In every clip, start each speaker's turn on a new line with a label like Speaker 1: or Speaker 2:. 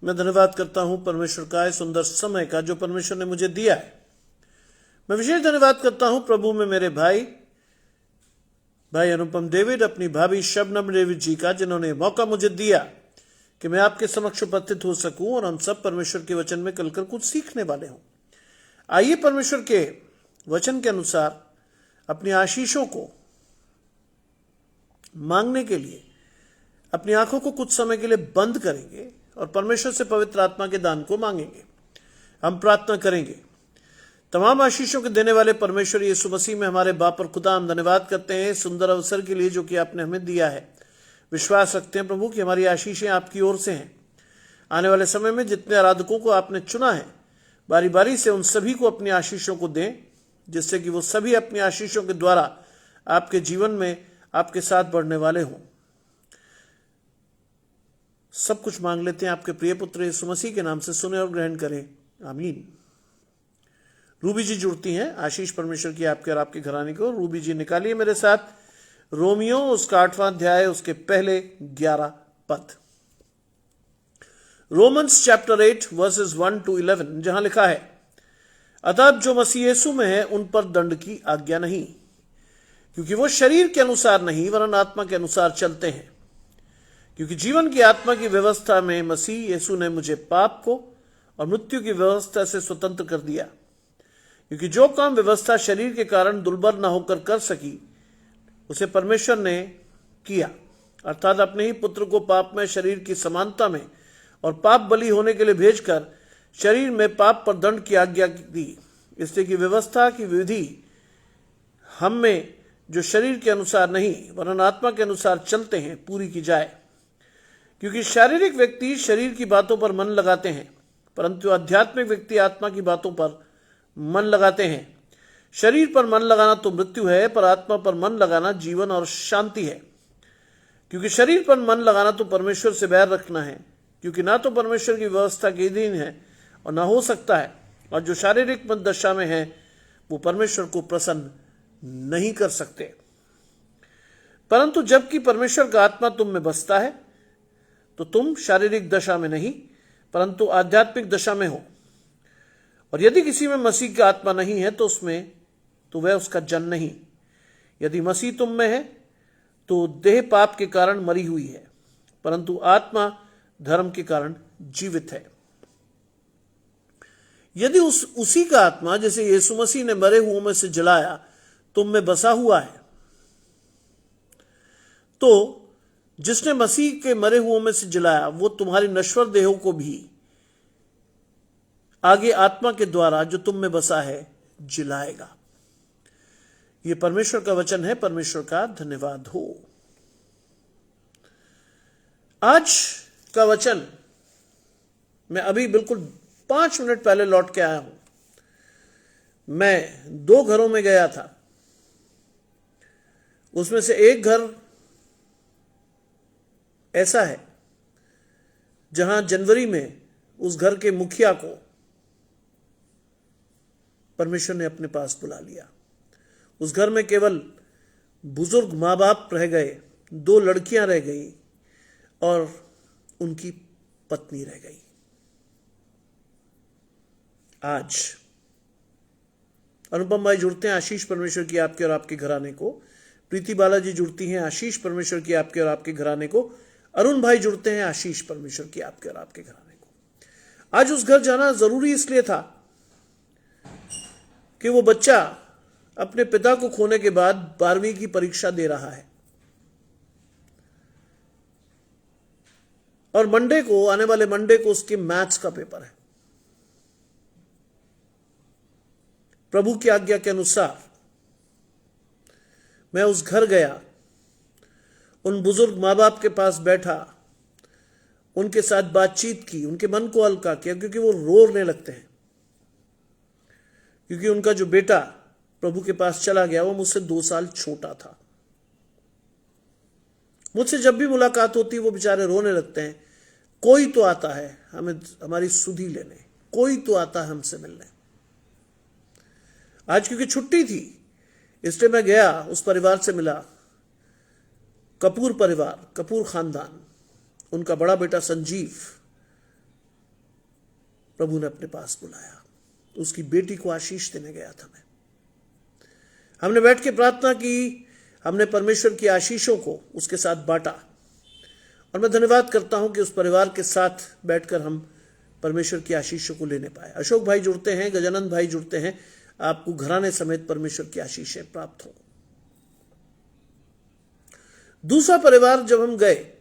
Speaker 1: मैं धन्यवाद करता हूं परमेश्वर का इस सुंदर समय का जो परमेश्वर ने मुझे दिया है। मैं विशेष धन्यवाद करता हूं प्रभु में मेरे भाई अनुपम डेविड, अपनी भाभी शबनम डेविड जी का, जिन्होंने मौका मुझे दिया कि मैं आपके समक्ष उपस्थित हो सकूं और हम सब परमेश्वर के वचन में कल कुछ सीखने वाले हों। आइए परमेश्वर के वचन के अनुसार अपनी आशीषों को मांगने के लिए अपनी आंखों को कुछ समय के लिए बंद करेंगे और परमेश्वर से पवित्र आत्मा के दान को मांगेंगे। हम प्रार्थना करेंगे। तमाम आशीषों के देने वाले परमेश्वर यीशु मसीह में हमारे बाप और खुदा, हम धन्यवाद करते हैं सुंदर अवसर के लिए जो कि आपने हमें दिया है। विश्वास रखते हैं प्रभु कि हमारी आशीषें आपकी ओर से हैं। आने वाले समय में जितने आराधकों को आपने चुना है, बारी बारी से उन सभी को अपनी आशीषों को दें, जिससे कि वो सभी अपनी आशीषों के द्वारा आपके जीवन में आपके साथ बढ़ने वाले हों। सब कुछ मांग लेते हैं आपके प्रिय पुत्र यीशु मसीह के नाम से, सुने और ग्रहण करें, आमीन। रूबी जी जुड़ती हैं। आशीष परमेश्वर की आपके और आपके घराने को। रूबी जी निकालिए मेरे साथ रोमियो उसका 8वां अध्याय, उसके पहले 11 पद। रोमन्स चैप्टर 8 वर्सेस 1 to 11, जहां लिखा है, अतः जो मसीह यीशु में है उन पर दंड की आज्ञा नहीं, क्योंकि वो शरीर के अनुसार नहीं वरन आत्मा के अनुसार चलते हैं। क्योंकि जीवन की आत्मा की व्यवस्था में मसीह यीशु ने मुझे पाप को और मृत्यु की व्यवस्था से स्वतंत्र कर दिया। क्योंकि जो काम व्यवस्था शरीर के कारण दुर्बल न होकर कर सकी, उसे परमेश्वर ने किया, अर्थात अपने ही पुत्र को पाप में शरीर की समानता में और पाप बलि होने के लिए भेजकर शरीर में पाप पर दंड की आज्ञा दी, इसलिए कि व्यवस्था की विधि हम में जो शरीर के अनुसार नहीं वरन आत्मा के अनुसार चलते हैं पूरी की जाए। क्योंकि शारीरिक व्यक्ति शरीर की बातों पर मन लगाते हैं, परंतु आध्यात्मिक व्यक्ति आत्मा की बातों पर मन लगाते हैं। शरीर पर मन लगाना तो मृत्यु है, पर आत्मा पर मन लगाना जीवन और शांति है। क्योंकि शरीर पर मन लगाना तो परमेश्वर से बैर रखना है, क्योंकि ना तो परमेश्वर की व्यवस्था के अधीन है और ना हो सकता है, और जो शारीरिक दशा में है वो परमेश्वर को प्रसन्न नहीं कर सकते। परंतु जबकि परमेश्वर का आत्मा तुम में बसता है तो तुम शारीरिक दशा में नहीं परंतु आध्यात्मिक दशा में हो। और यदि किसी में मसीह का आत्मा नहीं है तो वह उसका जन नहीं। यदि मसीह तुम में है तो देह पाप के कारण मरी हुई है, परंतु आत्मा धर्म के कारण जीवित है। यदि उसी का आत्मा जैसे यीशु मसीह ने मरे हुओं में से जलाया तुम में बसा हुआ है, तो जिसने मसीह के मरे हुओं में से जलाया वो तुम्हारी नश्वर देहों को भी आगे आत्मा के द्वारा जो तुम में बसा है जिलाएगा। ये परमेश्वर का वचन है। परमेश्वर का धन्यवाद हो। आज का वचन मैं अभी बिल्कुल 5 मिनट पहले लौट के आया हूं। मैं 2 घरों में गया था। उसमें से एक घर ऐसा है जहां जनवरी में उस घर के मुखिया को परमेश्वर ने अपने पास बुला लिया। उस घर में केवल बुजुर्ग माँ बाप रह गए, 2 लड़कियां रह गई और उनकी पत्नी रह गई। आज अनुपम भाई जुड़ते हैं। आशीष परमेश्वर की आपके और आपके घराने को। प्रीति बालाजी जुड़ती हैं। आशीष परमेश्वर की आपके और आपके घराने को। अरुण भाई जुड़ते हैं। आशीष परमेश्वर की आपके और आपके घराने को। आज उस घर जाना जरूरी इसलिए था कि वो बच्चा अपने पिता को खोने के बाद 12वीं की परीक्षा दे रहा है और आने वाले मंडे को उसके मैथ्स का पेपर है। प्रभु की आज्ञा के अनुसार मैं उस घर गया, उन बुजुर्ग माँ बाप के पास बैठा, उनके साथ बातचीत की, उनके मन को हल्का किया, क्योंकि वो रोने लगते हैं। क्योंकि उनका जो बेटा प्रभु के पास चला गया वो मुझसे 2 साल छोटा था। मुझसे जब भी मुलाकात होती वो बेचारे रोने लगते हैं। कोई तो आता है हमारी सुधि लेने, कोई तो आता है हमसे मिलने। आज क्योंकि छुट्टी थी इसलिए मैं गया, उस परिवार से मिला। कपूर परिवार, कपूर खानदान, उनका बड़ा बेटा संजीव प्रभु ने अपने पास बुलाया, उसकी बेटी को आशीष देने गया था मैं। हमने बैठ के प्रार्थना की, हमने परमेश्वर की आशीषों को उसके साथ बांटा, और मैं धन्यवाद करता हूं कि उस परिवार के साथ बैठकर हम परमेश्वर की आशीषों को लेने पाए। अशोक भाई जुड़ते हैं, गजानंद भाई जुड़ते हैं, आपको घराने समेत परमेश्वर की आशीषें प्राप्त हो। दूसरा परिवार जब हम गए,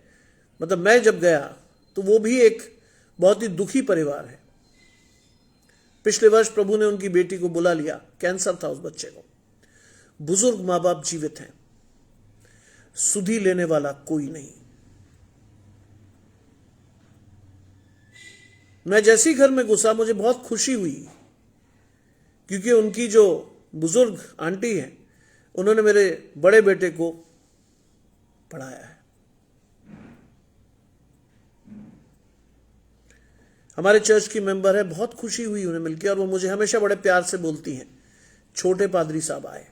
Speaker 1: मतलब मैं जब गया, तो वो भी एक बहुत ही दुखी परिवार है। पिछले वर्ष प्रभु ने उनकी बेटी को बुला लिया, कैंसर था उस बच्चे को, बुजुर्ग मां बाप जीवित हैं, सुधि लेने वाला कोई नहीं। मैं जैसे ही घर में घुसा मुझे बहुत खुशी हुई, क्योंकि उनकी जो बुजुर्ग आंटी है उन्होंने मेरे बड़े बेटे को पढ़ाया है। हमारे चर्च की मेंबर है, बहुत खुशी हुई उन्हें मिलकर, और वो मुझे हमेशा बड़े प्यार से बोलती हैं, छोटे पादरी साहब आए।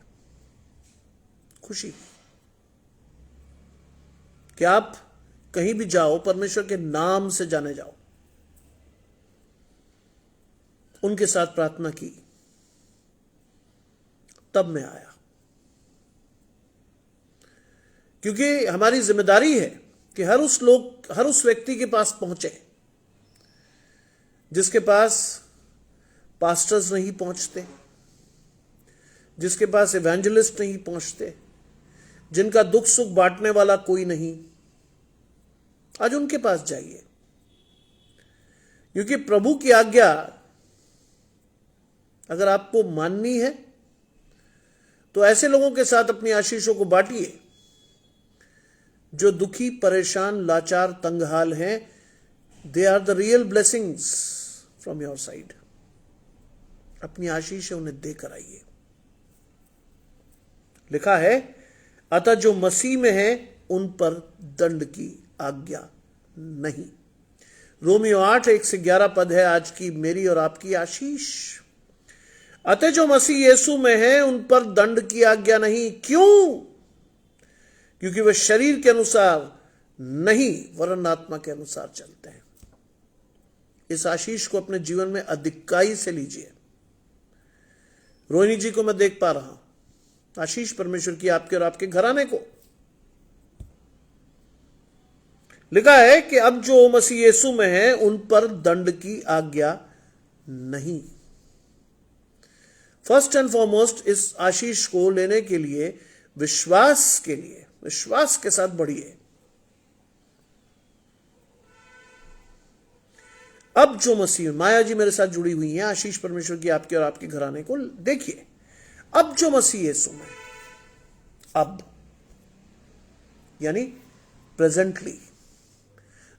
Speaker 1: खुशी कि आप कहीं भी जाओ परमेश्वर के नाम से जाने जाओ। उनके साथ प्रार्थना की, तब मैं आया, क्योंकि हमारी जिम्मेदारी है कि हर उस व्यक्ति के पास पहुंचे जिसके पास पास्टर्स नहीं पहुंचते, जिसके पास इवेंजलिस्ट नहीं पहुंचते, जिनका दुख सुख बांटने वाला कोई नहीं। आज उनके पास जाइए, क्योंकि प्रभु की आज्ञा अगर आपको माननी है तो ऐसे लोगों के साथ अपनी आशीषों को बांटिए जो दुखी, परेशान, लाचार, तंगहाल हैं। They are the real blessings from your side. अपनी आशीष उन्हें देकर आइए। लिखा है, अतः जो मसीह में है उन पर दंड की आज्ञा नहीं। रोमियो 8:1-11 पद है आज की मेरी और आपकी आशीष। अतः जो मसीह यीशु में है उन पर दंड की आज्ञा नहीं। क्यों? क्योंकि वे शरीर के अनुसार नहीं वरन आत्मा के अनुसार चलते हैं। इस आशीष को अपने जीवन में अधिकाई से लीजिए। रोहिणी जी को मैं देख पा रहा हूं, आशीष परमेश्वर की आपके और आपके घराने को। लिखा है कि अब जो मसीह यीशु में है उन पर दंड की आज्ञा नहीं। फर्स्ट एंड फॉरमोस्ट इस आशीष को लेने के लिए विश्वास के साथ बढ़िए। अब जो मसीह, माया जी मेरे साथ जुड़ी हुई हैं, आशीष परमेश्वर की आपके और आपके घराने को देखिए। अब जो मसीह यीशु में, अब यानी प्रेजेंटली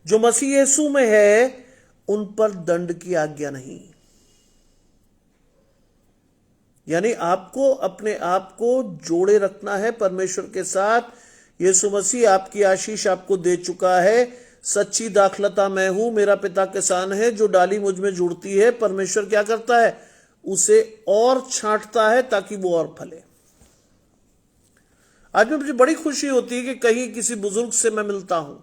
Speaker 1: जो मसीह यीशु में है उन पर दंड की आज्ञा नहीं। यानी आपको अपने आप को जोड़े रखना है परमेश्वर के साथ। यीशु मसीह आपकी आशीष आपको दे चुका है। सच्ची दाखलता मैं हूं, मेरा पिता किसान है। जो डाली मुझ में जुड़ती है, परमेश्वर क्या करता है? उसे और छांटता है ताकि वो और फले। आज मुझे बड़ी खुशी होती है कि कहीं किसी बुजुर्ग से मैं मिलता हूं,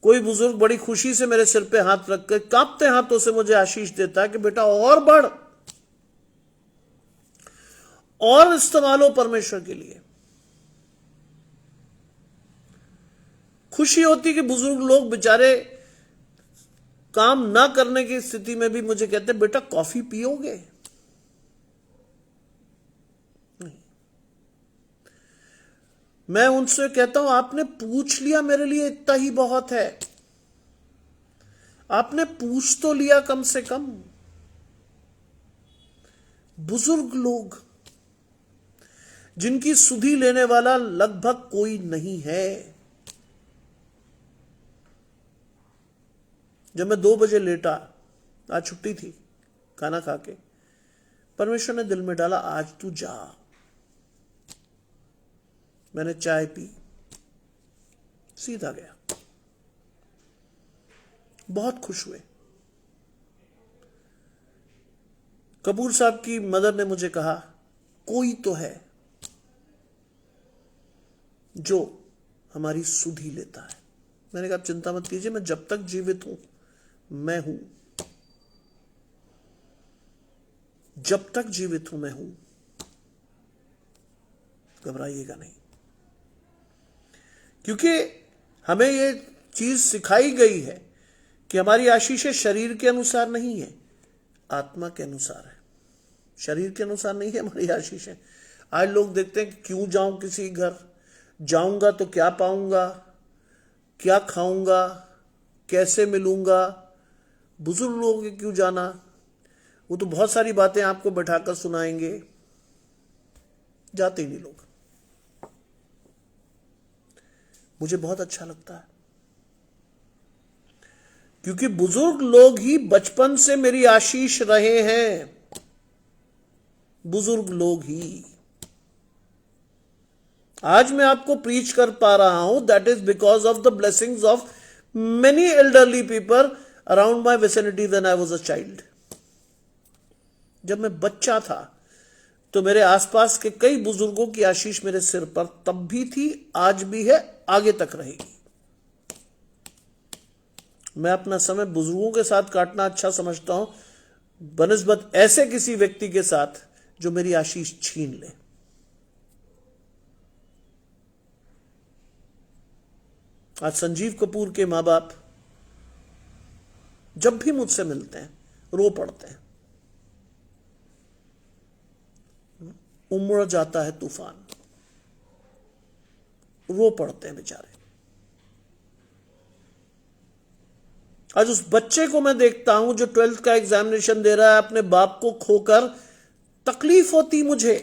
Speaker 1: कोई बुजुर्ग बड़ी खुशी से मेरे सिर पे हाथ रख कर कांपते हाथों से मुझे आशीष देता है कि बेटा और बढ़, और इस्तेमाल हो परमेश्वर के लिए। खुशी होती कि बुजुर्ग लोग बेचारे काम ना करने की स्थिति में भी मुझे कहते बेटा कॉफी पियोगे? नहीं। मैं उनसे कहता हूं आपने पूछ लिया, मेरे लिए इतना ही बहुत है। आपने पूछ तो लिया कम से कम। बुजुर्ग लोग जिनकी सुधि लेने वाला लगभग कोई नहीं है। जब मैं 2 बजे लेटा, आज छुट्टी थी, खाना खा के, परमेश्वर ने दिल में डाला आज तू जा। मैंने चाय पी, सीधा गया। बहुत खुश हुए। कपूर साहब की मदर ने मुझे कहा कोई तो है जो हमारी सुधि लेता है। मैंने कहा चिंता मत कीजिए, मैं जब तक जीवित हूं मैं हूं। जब तक जीवित हूं मैं हूं, घबराइएगा नहीं। क्योंकि हमें ये चीज सिखाई गई है कि हमारी आशीषें शरीर के अनुसार नहीं है, आत्मा के अनुसार है। शरीर के अनुसार नहीं है हमारी आशीषें। आज लोग देखते हैं कि क्यों जाऊं किसी घर, जाऊंगा तो क्या पाऊंगा, क्या खाऊंगा, कैसे मिलूंगा, बुजुर्ग लोगों के क्यों जाना, वो तो बहुत सारी बातें आपको बैठाकर सुनाएंगे, जाते ही नहीं लोग। मुझे बहुत अच्छा लगता है, क्योंकि बुजुर्ग लोग ही बचपन से मेरी आशीष रहे हैं। बुजुर्ग लोग ही आज मैं आपको प्रीच कर पा रहा हूं, that is because of the blessings of many elderly people around my vicinity when I was a child. जब मैं बच्चा था तो मेरे आसपास के कई बुजुर्गों की आशीष मेरे सिर पर तब भी थी, आज भी है, आगे तक रहेगी। मैं अपना समय बुजुर्गों के साथ काटना अच्छा समझता हूं, बनिस्बत ऐसे किसी व्यक्ति के साथ जो मेरी आशीष छीन ले। आज संजीव कपूर के मां बाप जब भी मुझसे मिलते हैं रो पड़ते हैं, उमड़ जाता है तूफान, रो पड़ते हैं बेचारे। आज उस बच्चे को मैं देखता हूं जो 12th का एग्जामिनेशन दे रहा है, अपने बाप को खोकर तकलीफ होती मुझे।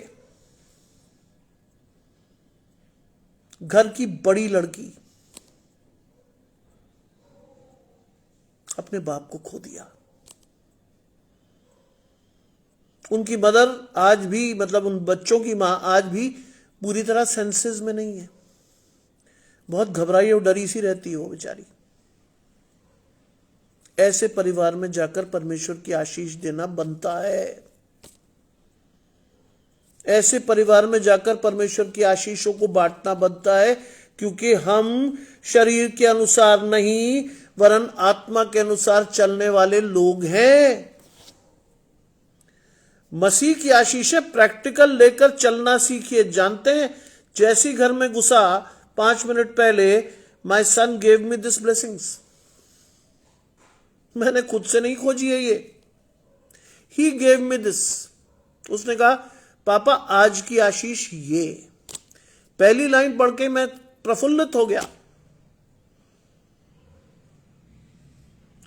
Speaker 1: घर की बड़ी लड़की अपने बाप को खो दिया। उनकी मदर आज भी, मतलब उन बच्चों की मां आज भी पूरी तरह सेंसेस में नहीं है, बहुत घबराई और डरी सी रहती है वो बेचारी। ऐसे परिवार में जाकर परमेश्वर की आशीष देना बनता है। ऐसे परिवार में जाकर परमेश्वर की आशीषों को बांटना बनता है, क्योंकि हम शरीर के अनुसार नहीं वरन आत्मा के अनुसार चलने वाले लोग हैं। मसीह की आशीषें प्रैक्टिकल लेकर चलना सीखिए। जानते हैं, जैसी घर में घुसा 5 मिनट पहले, my son gave me this blessings. मैंने खुद से नहीं खोजी है ये, ही गेव मी दिस। उसने कहा पापा आज की आशीष ये। पहली लाइन पढ़ के मैं प्रफुल्लित हो गया,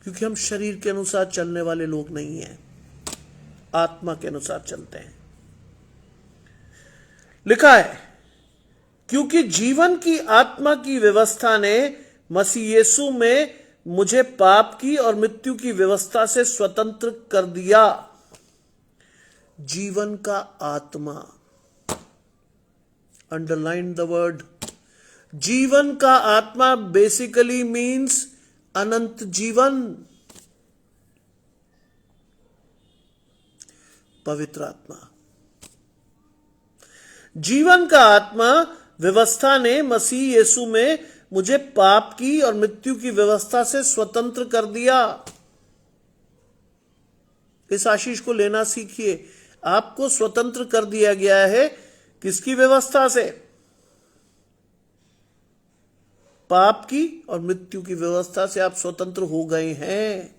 Speaker 1: क्योंकि हम शरीर के अनुसार चलने वाले लोग नहीं हैं, आत्मा के अनुसार चलते हैं। लिखा है, क्योंकि जीवन की आत्मा की व्यवस्था ने मसीह यीशु में मुझे पाप की और मृत्यु की व्यवस्था से स्वतंत्र कर दिया। जीवन का आत्मा, अंडरलाइन द वर्ड। जीवन का आत्मा बेसिकली मीन्स अनंत जीवन, पवित्र आत्मा। जीवन का आत्मा व्यवस्था ने मसीह यीशु में मुझे पाप की और मृत्यु की व्यवस्था से स्वतंत्र कर दिया। इस आशीष को लेना सीखिए। आपको स्वतंत्र कर दिया गया है, किसकी व्यवस्था से? पाप की और मृत्यु की व्यवस्था से आप स्वतंत्र हो गए हैं।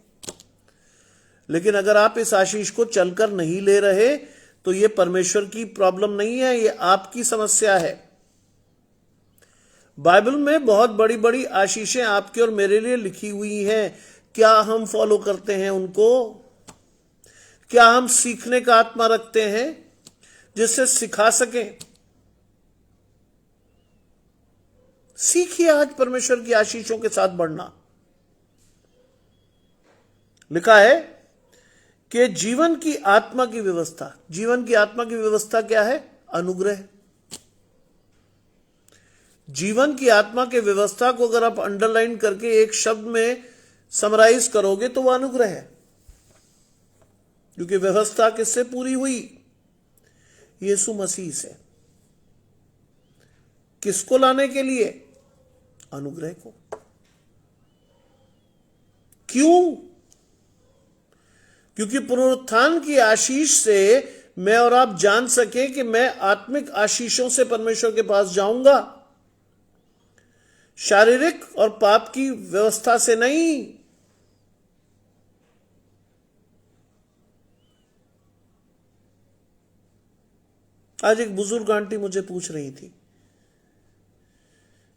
Speaker 1: लेकिन अगर आप इस आशीष को चलकर नहीं ले रहे तो यह परमेश्वर की प्रॉब्लम नहीं है, यह आपकी समस्या है। बाइबल में बहुत बड़ी बड़ी आशीषें आपके और मेरे लिए लिखी हुई हैं। क्या हम फॉलो करते हैं उनको? क्या हम सीखने का आत्मा रखते हैं जिससे सिखा सकें? सीखिए आज परमेश्वर की आशीषों के साथ बढ़ना। लिखा है कि जीवन की आत्मा की व्यवस्था, जीवन की आत्मा की व्यवस्था क्या है? अनुग्रह। जीवन की आत्मा के व्यवस्था को अगर आप अंडरलाइन करके एक शब्द में समराइज करोगे तो वह अनुग्रह है। क्योंकि व्यवस्था किससे पूरी हुई? यीशु मसीह से। किसको लाने के लिए? अनुग्रह को। क्यों? क्योंकि पुनरुत्थान की आशीष से मैं और आप जान सके कि मैं आत्मिक आशीषों से परमेश्वर के पास जाऊंगा, शारीरिक और पाप की व्यवस्था से नहीं। आज एक बुजुर्ग आंटी मुझे पूछ रही थी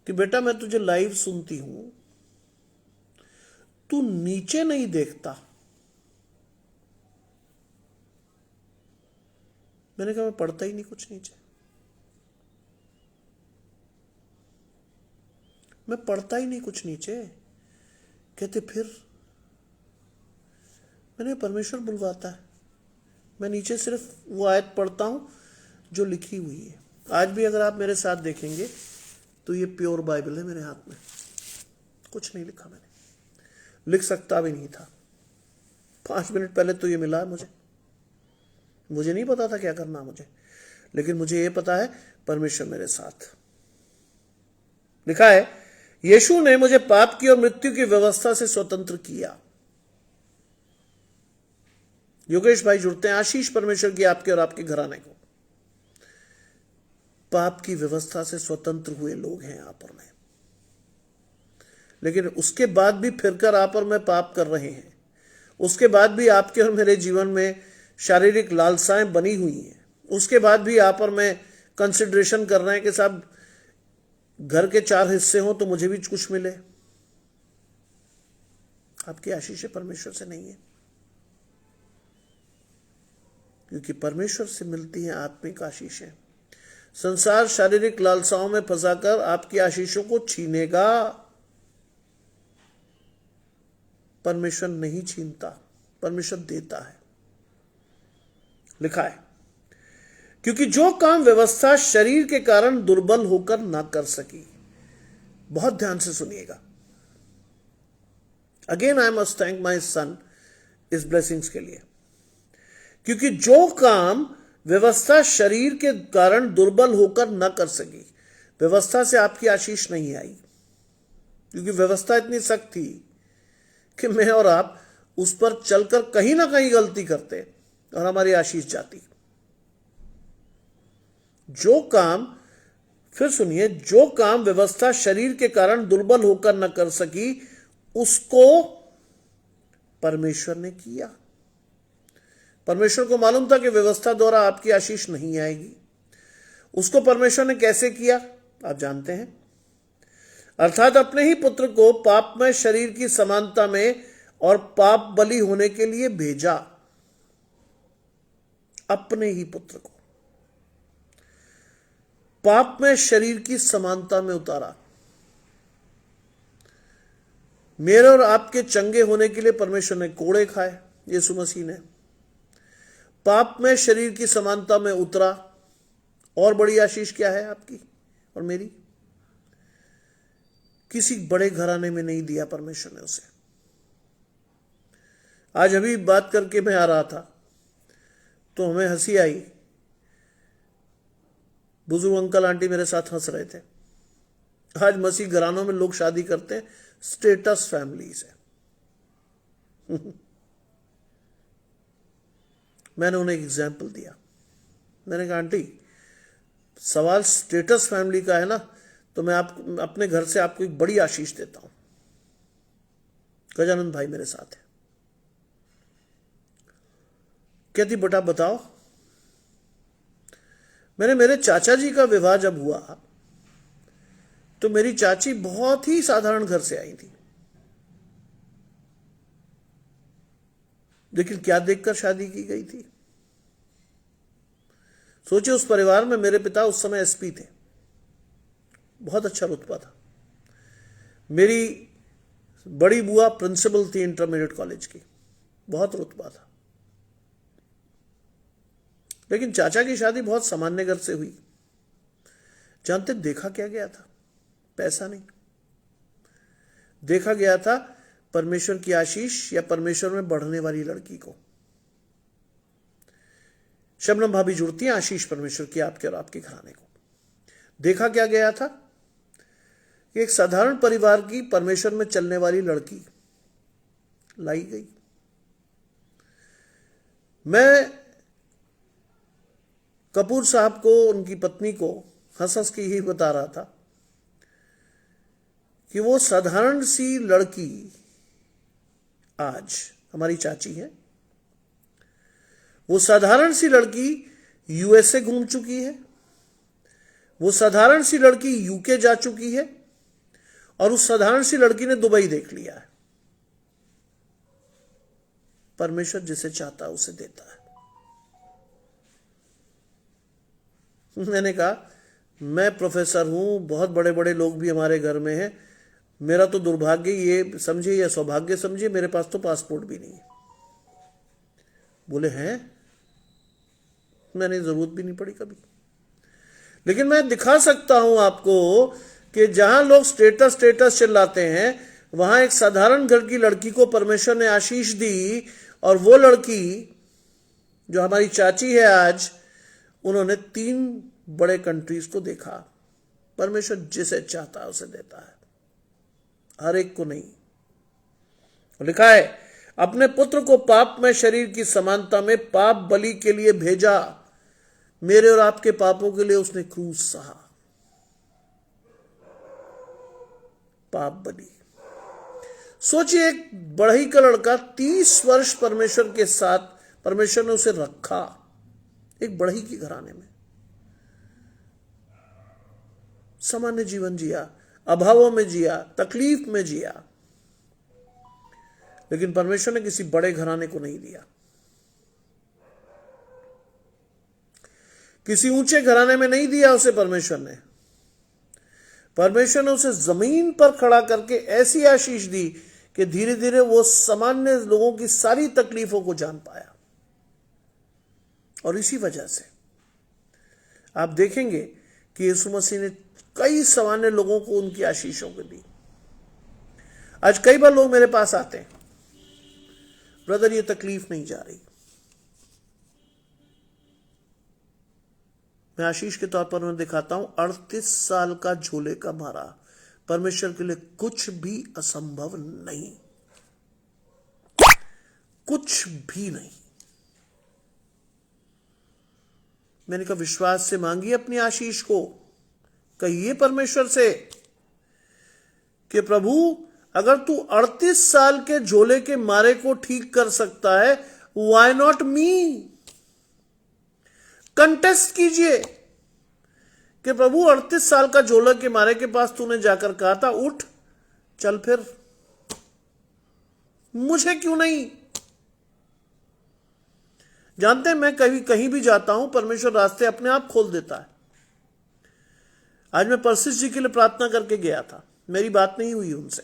Speaker 1: कि बेटा मैं तुझे लाइव सुनती हूं, तू नीचे नहीं देखता। मैंने कहा मैं पढ़ता ही नहीं कुछ नीचे, मैं पढ़ता ही नहीं कुछ नीचे। कहते फिर? मैंने परमेश्वर बुलवाता है, मैं नीचे सिर्फ वो आयत पढ़ता हूं जो लिखी हुई है। आज भी अगर आप मेरे साथ देखेंगे तो ये प्योर बाइबल है मेरे हाथ में, कुछ नहीं लिखा मैंने, लिख सकता भी नहीं था। 5 मिनट पहले तो ये मिला है मुझे नहीं पता था क्या करना मुझे, लेकिन मुझे ये पता है परमेश्वर मेरे साथ। लिखा है यीशु ने मुझे पाप की और मृत्यु की व्यवस्था से स्वतंत्र किया। योगेश भाई जुड़ते हैं, आशीष परमेश्वर की आपके और आपके घराने को। पाप की व्यवस्था से स्वतंत्र हुए लोग हैं आप और मैं, लेकिन उसके बाद भी फिरकर आप और मैं पाप कर रहे हैं। उसके बाद भी आपके और मेरे जीवन में शारीरिक लालसाएं बनी हुई हैं। उसके बाद भी आप और मैं कंसिडरेशन कर रहे हैं कि साहब घर के 4 हिस्से हों तो मुझे भी कुछ मिले। आपकी आशीष परमेश्वर से नहीं है, क्योंकि परमेश्वर से मिलती हैं आत्मिक आशीषें। संसार शारीरिक लालसाओं में फंसाकर आपकी आशीषों को छीनेगा। परमेश्वर नहीं छीनता, परमेश्वर देता है। लिखा है क्योंकि जो काम व्यवस्था शरीर के कारण दुर्बल होकर ना कर सकी। बहुत ध्यान से सुनिएगा। Again I must thank my son is blessings के लिए। क्योंकि जो काम व्यवस्था शरीर के कारण दुर्बल होकर न कर सकी, व्यवस्था से आपकी आशीष नहीं आई, क्योंकि व्यवस्था इतनी सख्त थी कि मैं और आप उस पर चलकर कहीं ना कहीं गलती करते और हमारी आशीष जाती। जो काम, फिर सुनिए, जो काम व्यवस्था शरीर के कारण दुर्बल होकर न कर सकी उसको परमेश्वर ने किया। परमेश्वर को मालूम था कि व्यवस्था द्वारा आपकी आशीष नहीं आएगी। उसको परमेश्वर ने कैसे किया आप जानते हैं, अर्थात अपने ही पुत्र को पाप में शरीर की समानता में और पाप बलि होने के लिए भेजा। अपने ही पुत्र को पाप में शरीर की समानता में उतारा। मेरे और आपके चंगे होने के लिए परमेश्वर ने कोड़े खाए, यीशु मसीह ने पाप में शरीर की समानता में उतरा। और बड़ी आशीष क्या है आपकी और मेरी? किसी बड़े घराने में नहीं दिया परमेश्वर ने उसे। आज अभी बात करके मैं आ रहा था तो हमें हंसी आई। बुजुर्ग अंकल आंटी मेरे साथ हंस रहे थे। आज मसीह घरानों में लोग शादी करते हैं स्टेटस फैमिली से। मैंने उन्हें एक एग्जाम्पल दिया। मैंने कहा आंटी सवाल स्टेटस फैमिली का है ना, तो मैं आप अपने घर से आपको एक बड़ी आशीष देता हूं। गजानंद भाई मेरे साथ है। कहती बेटा बताओ। मेरे चाचा जी का विवाह जब हुआ तो मेरी चाची बहुत ही साधारण घर से आई थी, लेकिन क्या देखकर शादी की गई थी? सोचिए, उस परिवार में मेरे पिता उस समय एसपी थे, बहुत अच्छा रुतबा था। मेरी बड़ी बुआ प्रिंसिपल थी इंटरमीडिएट कॉलेज की, बहुत रुतबा था। लेकिन चाचा की शादी बहुत सामान्य घर से हुई। जानते देखा क्या गया था? पैसा नहीं, देखा गया था परमेश्वर की आशीष या परमेश्वर में बढ़ने वाली लड़की को। शबनम भाभी जुड़ती हैं, आशीष परमेश्वर की आपके और आपके घराने को। देखा क्या गया था? एक साधारण परिवार की परमेश्वर में चलने वाली लड़की लाई गई। मैं कपूर साहब को, उनकी पत्नी को हंस हंस के यही बता रहा था कि वो साधारण सी लड़की आज हमारी चाची है, वो साधारण सी लड़की यूएसए घूम चुकी है, वो साधारण सी लड़की यूके जा चुकी है, और उस साधारण सी लड़की ने दुबई देख लिया है। परमेश्वर जिसे चाहता है उसे देता है। मैंने कहा मैं प्रोफेसर हूं, बहुत बड़े बड़े लोग भी हमारे घर में हैं, मेरा तो दुर्भाग्य ये समझिए या सौभाग्य समझिए, मेरे पास तो पासपोर्ट भी नहीं है। बोले हैं, मैंने जरूरत भी नहीं पड़ी कभी, लेकिन मैं दिखा सकता हूं आपको कि जहां लोग स्टेटस स्टेटस चिल्लाते हैं, वहां एक साधारण घर की लड़की को परमेश्वर ने आशीष दी, और वो लड़की जो हमारी चाची है आज, उन्होंने 3 बड़े कंट्रीज को देखा। परमेश्वर जिसे चाहता है उसे देता है, हर एक को नहीं। लिखा है, अपने पुत्र को पाप में शरीर की समानता में पाप बलि के लिए भेजा, मेरे और आपके पापों के लिए उसने क्रूस सहा। पाप बलि। सोचिए, एक बढ़ई का लड़का 30 वर्ष परमेश्वर के साथ, परमेश्वर ने उसे रखा एक बढ़ई की घराने में, सामान्य जीवन जिया, अभावों में जिया, तकलीफ में जिया, लेकिन परमेश्वर ने किसी बड़े घराने को नहीं दिया। किसी ऊंचे घराने में नहीं दिया उसे परमेश्वर ने। परमेश्वर ने उसे जमीन पर खड़ा करके ऐसी आशीष दी कि धीरे धीरे वो सामान्य लोगों की सारी तकलीफों को जान पाया। और इसी वजह से आप देखेंगे कि यीशु मसीह ने कई सामान्य लोगों को उनकी आशीषों को दी। आज कई बार लोग मेरे पास आते हैं, ब्रदर ये तकलीफ नहीं जा रही। मैं आशीष के तौर पर उन्हें दिखाता हूं, 38 साल का झोले का मारा, परमेश्वर के लिए कुछ भी असंभव नहीं, कुछ भी नहीं। मैंने कहा विश्वास से मांगिए अपनी आशीष को, कहिए परमेश्वर से कि प्रभु अगर तू 38 साल के झोले के मारे को ठीक कर सकता है, व्हाई नॉट मी। कंटेस्ट कीजिए कि प्रभु 38 साल का झोला के मारे के पास तूने जाकर कहा था उठ चल, फिर मुझे क्यों नहीं। जानते हैं, मैं कहीं भी जाता हूं, परमेश्वर रास्ते अपने आप खोल देता है। आज मैं परसिस जी के लिए प्रार्थना करके गया था, मेरी बात नहीं हुई उनसे,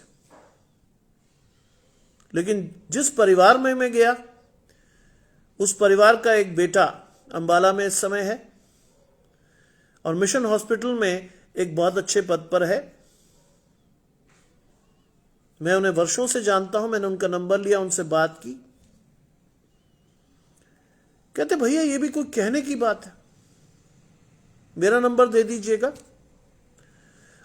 Speaker 1: लेकिन जिस परिवार में मैं गया, उस परिवार का एक बेटा अंबाला में इस समय है और मिशन हॉस्पिटल में एक बहुत अच्छे पद पर है। मैं उन्हें वर्षों से जानता हूं, मैंने उनका नंबर लिया, उनसे बात की। कहते भैया ये भी कोई कहने की बात है, मेरा नंबर दे दीजिएगा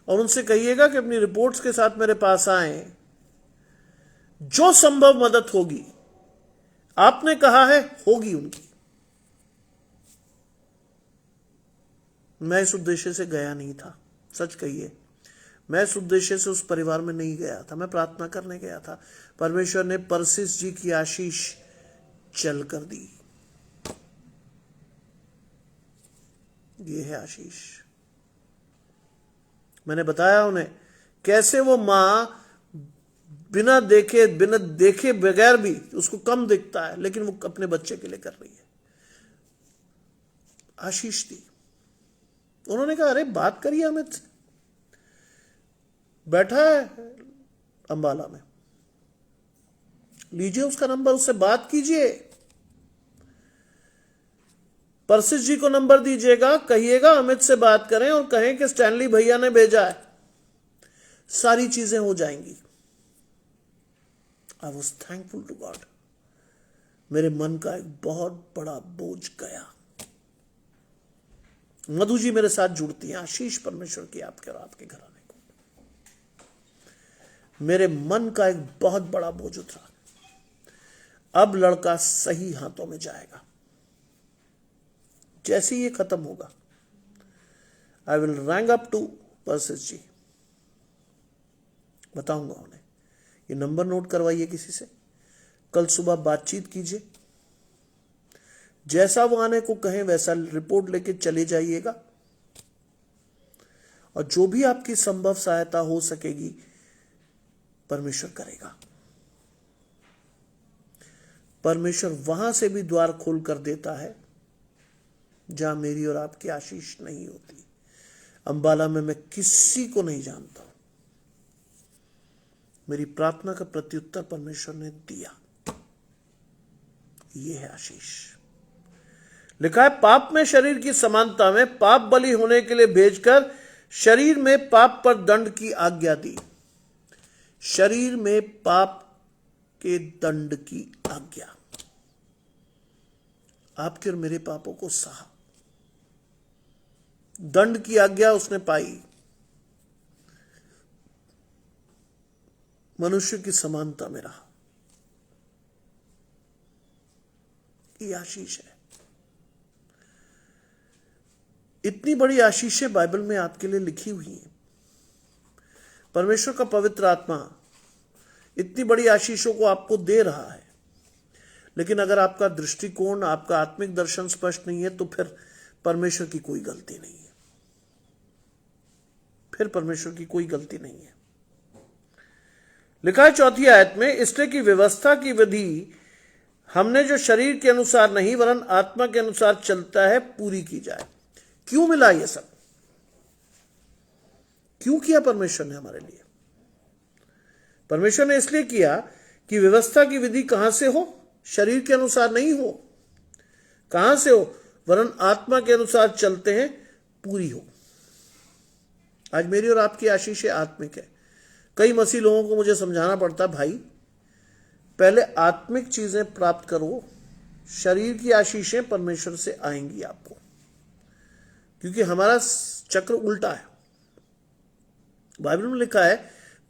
Speaker 1: और उनसे कहिएगा कि अपनी रिपोर्ट्स के साथ मेरे पास आए, जो संभव मदद होगी, आपने कहा है होगी उनकी। मैं इस उद्देश्य से गया नहीं था, सच कहिए, मैं इस उद्देश्य से उस परिवार में नहीं गया था, मैं प्रार्थना करने गया था। परमेश्वर ने परसिस जी की आशीष चल कर दी। ये है आशीष। मैंने बताया उन्हें कैसे वो मां बिना देखे बगैर भी, उसको कम दिखता है लेकिन वो अपने बच्चे के लिए कर रही है, आशीष दी। उन्होंने कहा अरे बात करिए अमित से, बैठा है अंबाला में, लीजिए उसका नंबर, उससे बात कीजिए। परसिस जी को नंबर दीजिएगा, कहिएगा अमित से बात करें और कहें कि स्टैनली भैया ने भेजा है, सारी चीजें हो जाएंगी। I was thankful to God. मेरे मन का एक बहुत बड़ा बोझ गया। मधु जी मेरे साथ जुड़ती हैं, आशीष परमेश्वर की आपके और आपके घराने को। मेरे मन का एक बहुत बड़ा बोझ उतरा। अब लड़का सही हाथों में जाएगा। जैसे ही ये खत्म होगा, I will rang up two persons जी, बताऊंगा उन्हें। ये नंबर नोट करवाइए किसी से, कल सुबह बातचीत कीजिए, जैसा वो आने को कहें वैसा रिपोर्ट लेके चले जाइएगा, और जो भी आपकी संभव सहायता हो सकेगी परमेश्वर करेगा। परमेश्वर वहां से भी द्वार खोल कर देता है जहां मेरी और आपकी आशीष नहीं होती। अंबाला में मैं किसी को नहीं जानता हूं, मेरी प्रार्थना का प्रत्युत्तर परमेश्वर ने दिया। यह है आशीष। लिखा है, पाप में शरीर की समानता में पाप बलि होने के लिए भेजकर शरीर में पाप पर दंड की आज्ञा दी। शरीर में पाप के दंड की आज्ञा, आपके और मेरे पापों को सहा, दंड की आज्ञा उसने पाई। मनुष्य की समानता में रहा। ये आशीष है। इतनी बड़ी आशीषें बाइबल में आपके लिए लिखी हुई हैं। परमेश्वर का पवित्र आत्मा इतनी बड़ी आशीषों को आपको दे रहा है, लेकिन अगर आपका दृष्टिकोण, आपका आत्मिक दर्शन स्पष्ट नहीं है, तो फिर परमेश्वर की कोई गलती नहीं है। फिर परमेश्वर की कोई गलती नहीं है। लिखा है 4वीं आयत में, इसलिए कि व्यवस्था की विधि हमने जो शरीर के अनुसार नहीं वरन आत्मा के अनुसार चलता है पूरी की जाए। क्यों मिला ये सब? क्यों किया परमेश्वर ने हमारे लिए? परमेश्वर ने इसलिए किया कि व्यवस्था की विधि कहां से हो? शरीर के अनुसार नहीं हो। कहां से हो? वरन आत्मा के अनुसार चलते हैं, पूरी हो। आज मेरी और आपकी आशीष आत्मिक है। कई मसीह लोगों को मुझे समझाना पड़ता, भाई पहले आत्मिक चीजें प्राप्त करो, शरीर की आशीषें परमेश्वर से आएंगी आपको। क्योंकि हमारा चक्र उल्टा है। बाइबल में लिखा है,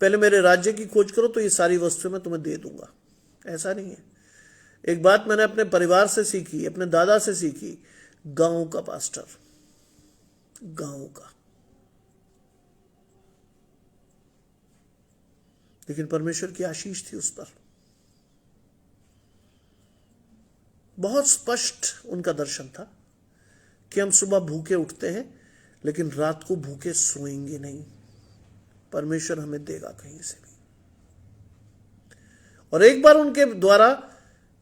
Speaker 1: पहले मेरे राज्य की खोज करो तो ये सारी वस्तुएं मैं तुम्हें दे दूंगा। ऐसा नहीं है। एक बात मैंने अपने परिवार से सीखी, अपने दादा से सीखी, गांव का पास्टर, गांव का। लेकिन परमेश्वर की आशीष थी उस पर। बहुत स्पष्ट उनका दर्शन था कि हम सुबह भूखे उठते हैं, लेकिन रात को भूखे सोएंगे नहीं। परमेश्वर हमें देगा कहीं से भी। और एक बार उनके द्वारा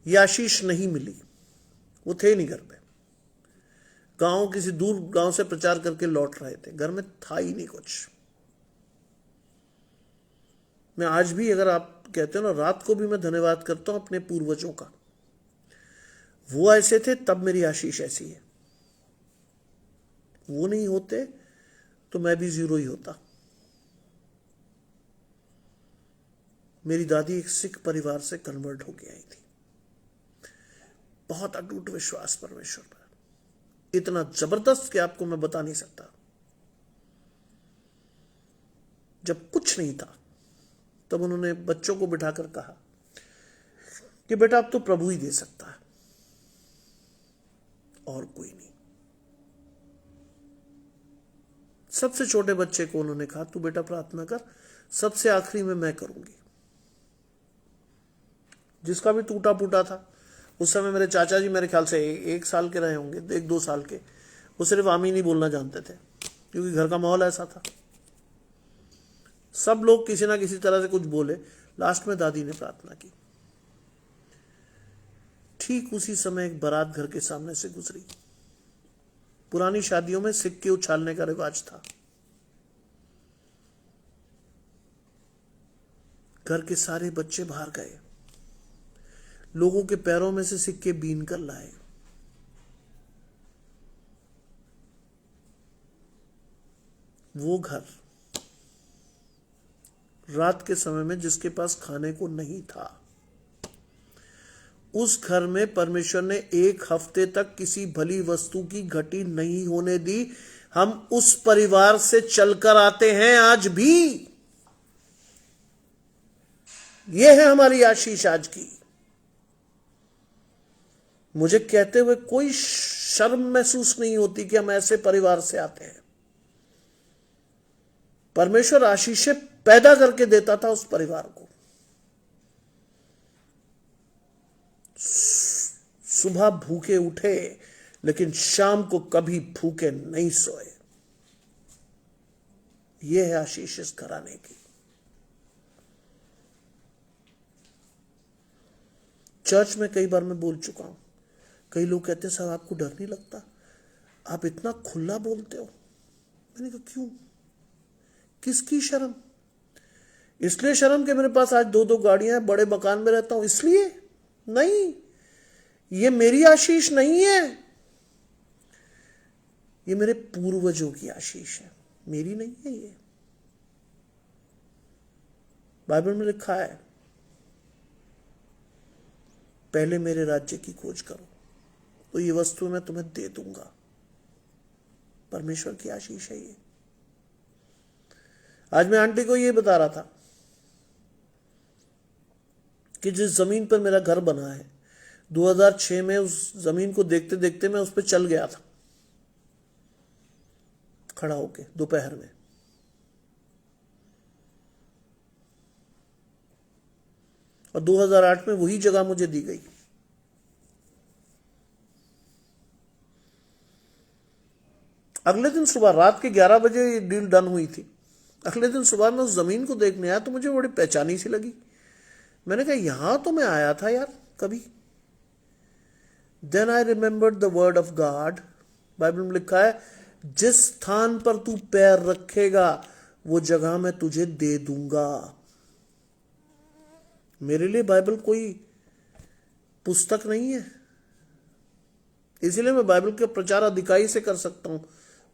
Speaker 1: यह आशीष नहीं मिली। वो थे नहीं घर पे, गांव, किसी दूर गांव से प्रचार करके लौट रहे थे। घर में था ही नहीं कुछ। मैं आज भी, अगर आप कहते हो ना, रात को भी मैं धन्यवाद करता हूं अपने पूर्वजों का। वो ऐसे थे तब मेरी आशीष ऐसी है। वो नहीं होते तो मैं भी जीरो ही होता। मेरी दादी एक सिख परिवार से कन्वर्ट होके आई थी। बहुत अटूट विश्वास परमेश्वर पर, इतना जबरदस्त कि आपको मैं बता नहीं सकता। जब कुछ नहीं था तब उन्होंने बच्चों को बिठाकर कहा कि बेटा अब तो प्रभु ही दे सकता है और कोई नहीं। सबसे छोटे बच्चे को उन्होंने कहा, तू बेटा प्रार्थना कर, सबसे आखिरी में मैं करूंगी। जिसका भी टूटा फूटा था, उस समय मेरे चाचा जी मेरे ख्याल से 1 साल के रहे होंगे, 1-2 साल के। वो सिर्फ आमीन ही बोलना जानते थे, क्योंकि घर का माहौल ऐसा था। सब लोग किसी ना किसी तरह से कुछ बोले। लास्ट में दादी ने प्रार्थना की। ठीक उसी समय एक बारात घर के सामने से गुजरी। पुरानी शादियों में सिक्के उछालने का रिवाज था। घर के सारे बच्चे बाहर गए, लोगों के पैरों में से सिक्के बीन कर लाए। वो घर रात के समय में जिसके पास खाने को नहीं था, उस घर में परमेश्वर ने 1 हफ्ते तक किसी भली वस्तु की घटी नहीं होने दी। हम उस परिवार से चलकर आते हैं आज भी। यह है हमारी आशीष आज की। मुझे कहते हुए कोई शर्म महसूस नहीं होती कि हम ऐसे परिवार से आते हैं। परमेश्वर आशीषें पैदा करके देता था उस परिवार को। सुबह भूखे उठे लेकिन शाम को कभी भूखे नहीं सोए। यह है आशीष इस घराने की। चर्च में कई बार मैं बोल चुका हूं, कई लोग कहते हैं साहब आपको डर नहीं लगता, आप इतना खुला बोलते हो। मैंने कहा क्यों, किसकी शर्म? इसलिए शर्म कि मेरे पास आज 2-2 गाड़ियां हैं, बड़े मकान में रहता हूं इसलिए? नहीं, ये मेरी आशीष नहीं है, ये मेरे पूर्वजों की आशीष है, मेरी नहीं है। ये बाइबल में लिखा है, पहले मेरे राज्य की खोज करो तो ये वस्तु मैं तुम्हें दे दूंगा। परमेश्वर की आशीष है ये। आज मैं आंटी को ये बता रहा था कि जिस जमीन पर मेरा घर बना है, 2006 में उस जमीन को देखते देखते मैं उस पर चल गया था खड़ा होके दोपहर में। और 2008 में वही जगह मुझे दी गई। अगले दिन सुबह रात के 11 बजे ये डील डन हुई थी। अगले दिन सुबह मैं उस जमीन को देखने आया तो मुझे बड़ी पहचानी सी लगी। मैंने कहा यहां तो मैं आया था यार कभी। Then I remembered the word of God. Bible में लिखा है, जिस स्थान पर तू पैर रखेगा वो जगह मैं तुझे दे दूंगा। मेरे लिए बाइबल कोई पुस्तक नहीं है, इसीलिए मैं बाइबल के प्रचार अधिकारी से कर सकता हूं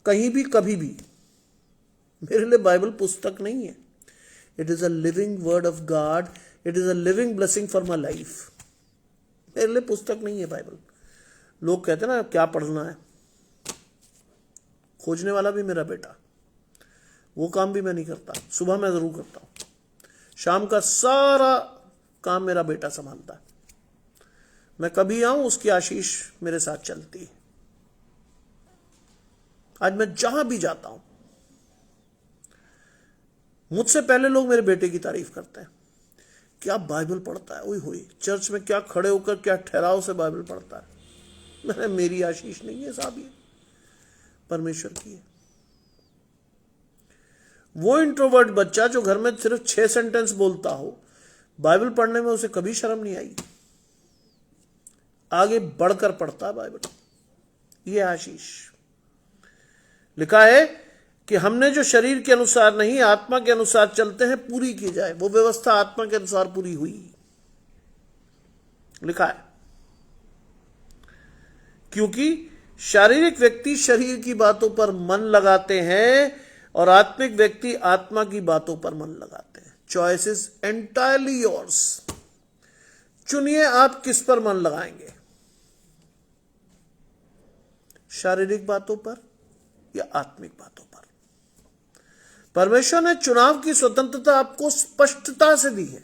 Speaker 1: कहीं भी कभी भी। मेरे लिए बाइबल पुस्तक नहीं है। It is a living word of God, it is a living blessing for my life. मेरे लिए पुस्तक नहीं है बाइबल। लोग कहते हैं ना क्या पढ़ना है, खोजने वाला भी मेरा बेटा, वो काम भी मैं नहीं करता। सुबह मैं जरूर करता हूं, शाम का सारा काम मेरा बेटा संभालता है। मैं कभी आऊं उसकी आशीष मेरे साथ चलती है। आज मैं जहां भी जाता हूं मुझसे पहले लोग मेरे बेटे की तारीफ करते हैं, क्या बाइबल पढ़ता है, ओए होए चर्च में क्या खड़े होकर क्या ठहराव से बाइबल पढ़ता है। मैंने मेरी आशीष नहीं है साहब, ये परमेश्वर की है। वो इंट्रोवर्ट बच्चा जो घर में सिर्फ 6 सेंटेंस बोलता हो, बाइबल पढ़ने में उसे कभी शर्म नहीं आई, आगे बढ़कर पढ़ता है बाइबल। ये आशीष। लिखा है कि हमने जो शरीर के अनुसार नहीं आत्मा के अनुसार चलते हैं पूरी की जाए। वो व्यवस्था आत्मा के अनुसार पूरी हुई। लिखा है क्योंकि शारीरिक व्यक्ति शरीर की बातों पर मन लगाते हैं और आत्मिक व्यक्ति आत्मा की बातों पर मन लगाते हैं। Choice is entirely yours. चुनिए आप किस पर मन लगाएंगे, शारीरिक बातों पर या आत्मिक बातों पर। परमेश्वर ने चुनाव की स्वतंत्रता आपको स्पष्टता से दी है,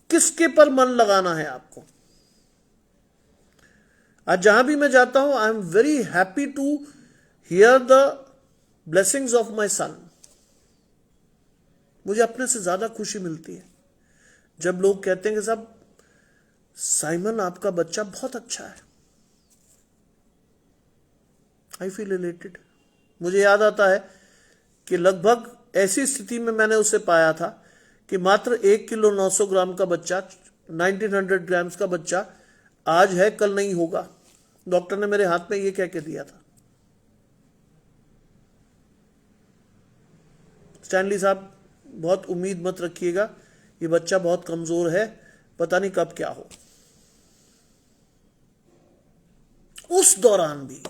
Speaker 1: किसके पर मन लगाना है आपको। आज जहां भी मैं जाता हूं, I am very happy to hear the blessings of my son. मुझे अपने से ज्यादा खुशी मिलती है जब लोग कहते हैं कि साहब साइमन आपका बच्चा बहुत अच्छा है। I feel related. मुझे याद आता है कि लगभग ऐसी स्थिति में मैंने उसे पाया था कि मात्र 1 किलो 900 ग्राम का बच्चा, 1900 ग्राम्स का बच्चा आज है कल नहीं होगा। डॉक्टर ने मेरे हाथ में ये कह के दिया था, स्टैनली साहब बहुत उम्मीद मत रखिएगा, ये बच्चा बहुत कमजोर है, पता नहीं कब क्या हो। उस दौरान भी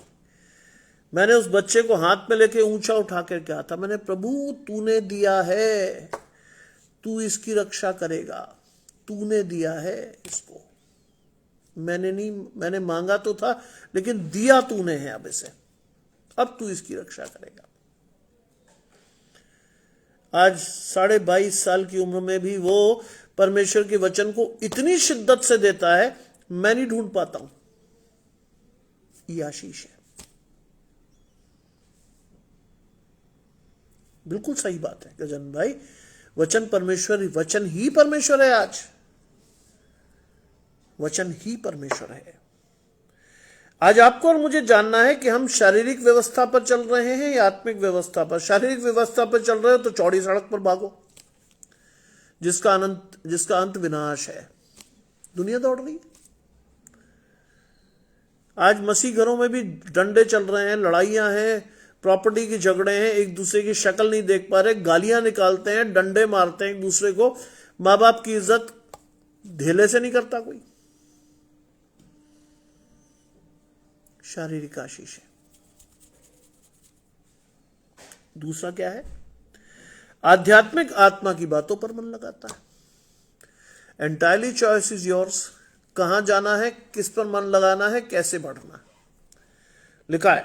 Speaker 1: मैंने उस बच्चे को हाथ में लेके ऊंचा उठा कर कहा था, मैंने प्रभु तूने दिया है, तू इसकी रक्षा करेगा, तूने दिया है इसको। मैंने नहीं, मैंने मांगा तो था लेकिन दिया तूने है अब इसे, अब तू इसकी रक्षा करेगा। आज 22.5 साल की उम्र में भी वो परमेश्वर के वचन को इतनी शिद्दत से देता है, मैं नहीं ढूंढ पाता हूं। ये आशीष है। बिल्कुल सही बात है गजन भाई। वचन परमेश्वर, वचन ही परमेश्वर है। आज वचन ही परमेश्वर है। आज आपको और मुझे जानना है कि हम शारीरिक व्यवस्था पर चल रहे हैं या आत्मिक व्यवस्था पर। शारीरिक व्यवस्था पर चल रहे हो तो चौड़ी सड़क पर भागो, जिसका अंत विनाश है। दुनिया दौड़ रही है। आज मसीह घरों में भी डंडे चल रहे हैं, लड़ाइयां हैं, प्रॉपर्टी के झगड़े हैं, एक दूसरे की शक्ल नहीं देख पा रहे, गालियां निकालते हैं, डंडे मारते हैं एक दूसरे को। माँ बाप की इज्जत ढेले से नहीं करता कोई। शारीरिक आशीष है। दूसरा क्या है? आध्यात्मिक आत्मा की बातों पर मन लगाता है। Entirely choice is yours. कहां जाना है, किस पर मन लगाना है, कैसे बढ़ना है। लिखा है,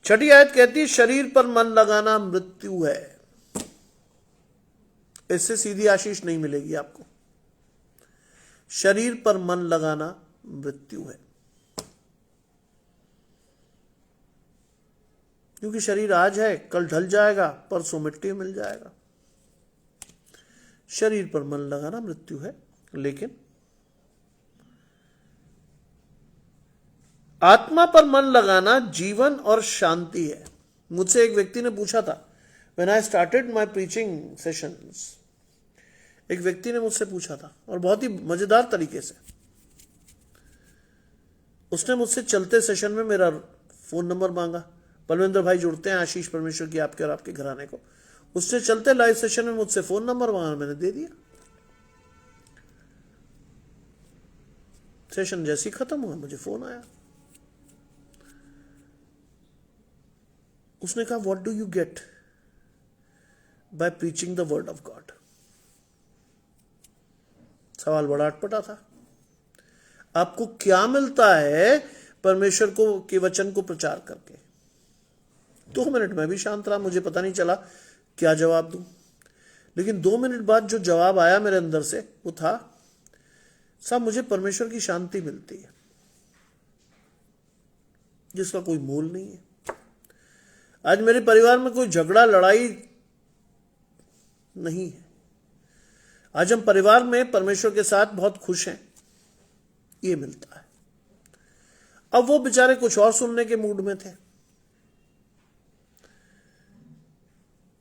Speaker 1: 6ठी आयत कहती है, शरीर पर मन लगाना मृत्यु है। इससे सीधी आशीष नहीं मिलेगी आपको। शरीर पर मन लगाना मृत्यु है, क्योंकि शरीर आज है, कल ढल जाएगा, परसों मिट्टी मिल जाएगा। शरीर पर मन लगाना मृत्यु है, लेकिन आत्मा पर मन लगाना जीवन और शांति है। मुझसे एक व्यक्ति ने पूछा था, when I started my preaching sessions, एक व्यक्ति ने मुझसे पूछा था, और बहुत ही मजेदार तरीके से उसने मुझसे चलते सेशन में मेरा फोन नंबर मांगा। बलविंदर भाई जुड़ते हैं, आशीष परमेश्वर की आपके और आपके घराने को। उसने चलते लाइव सेशन में मुझसे फोन नंबर मांगा, मैंने दे दिया। सेशन जैसे ही खत्म हुआ मुझे फोन आया। उसने कहा, what do you get by preaching the word of God? सवाल बड़ा अटपटा था। आपको क्या मिलता है परमेश्वर को के वचन को प्रचार करके? 2 मिनट में भी शांत रहा, मुझे पता नहीं चला क्या जवाब दूं। लेकिन 2 मिनट बाद जो जवाब आया मेरे अंदर से, वो था, साहब मुझे परमेश्वर की शांति मिलती है जिसका कोई मोल नहीं है। आज मेरे परिवार में कोई झगड़ा लड़ाई नहीं है। आज हम परिवार में परमेश्वर के साथ बहुत खुश हैं। ये मिलता है। अब वो बेचारे कुछ और सुनने के मूड में थे।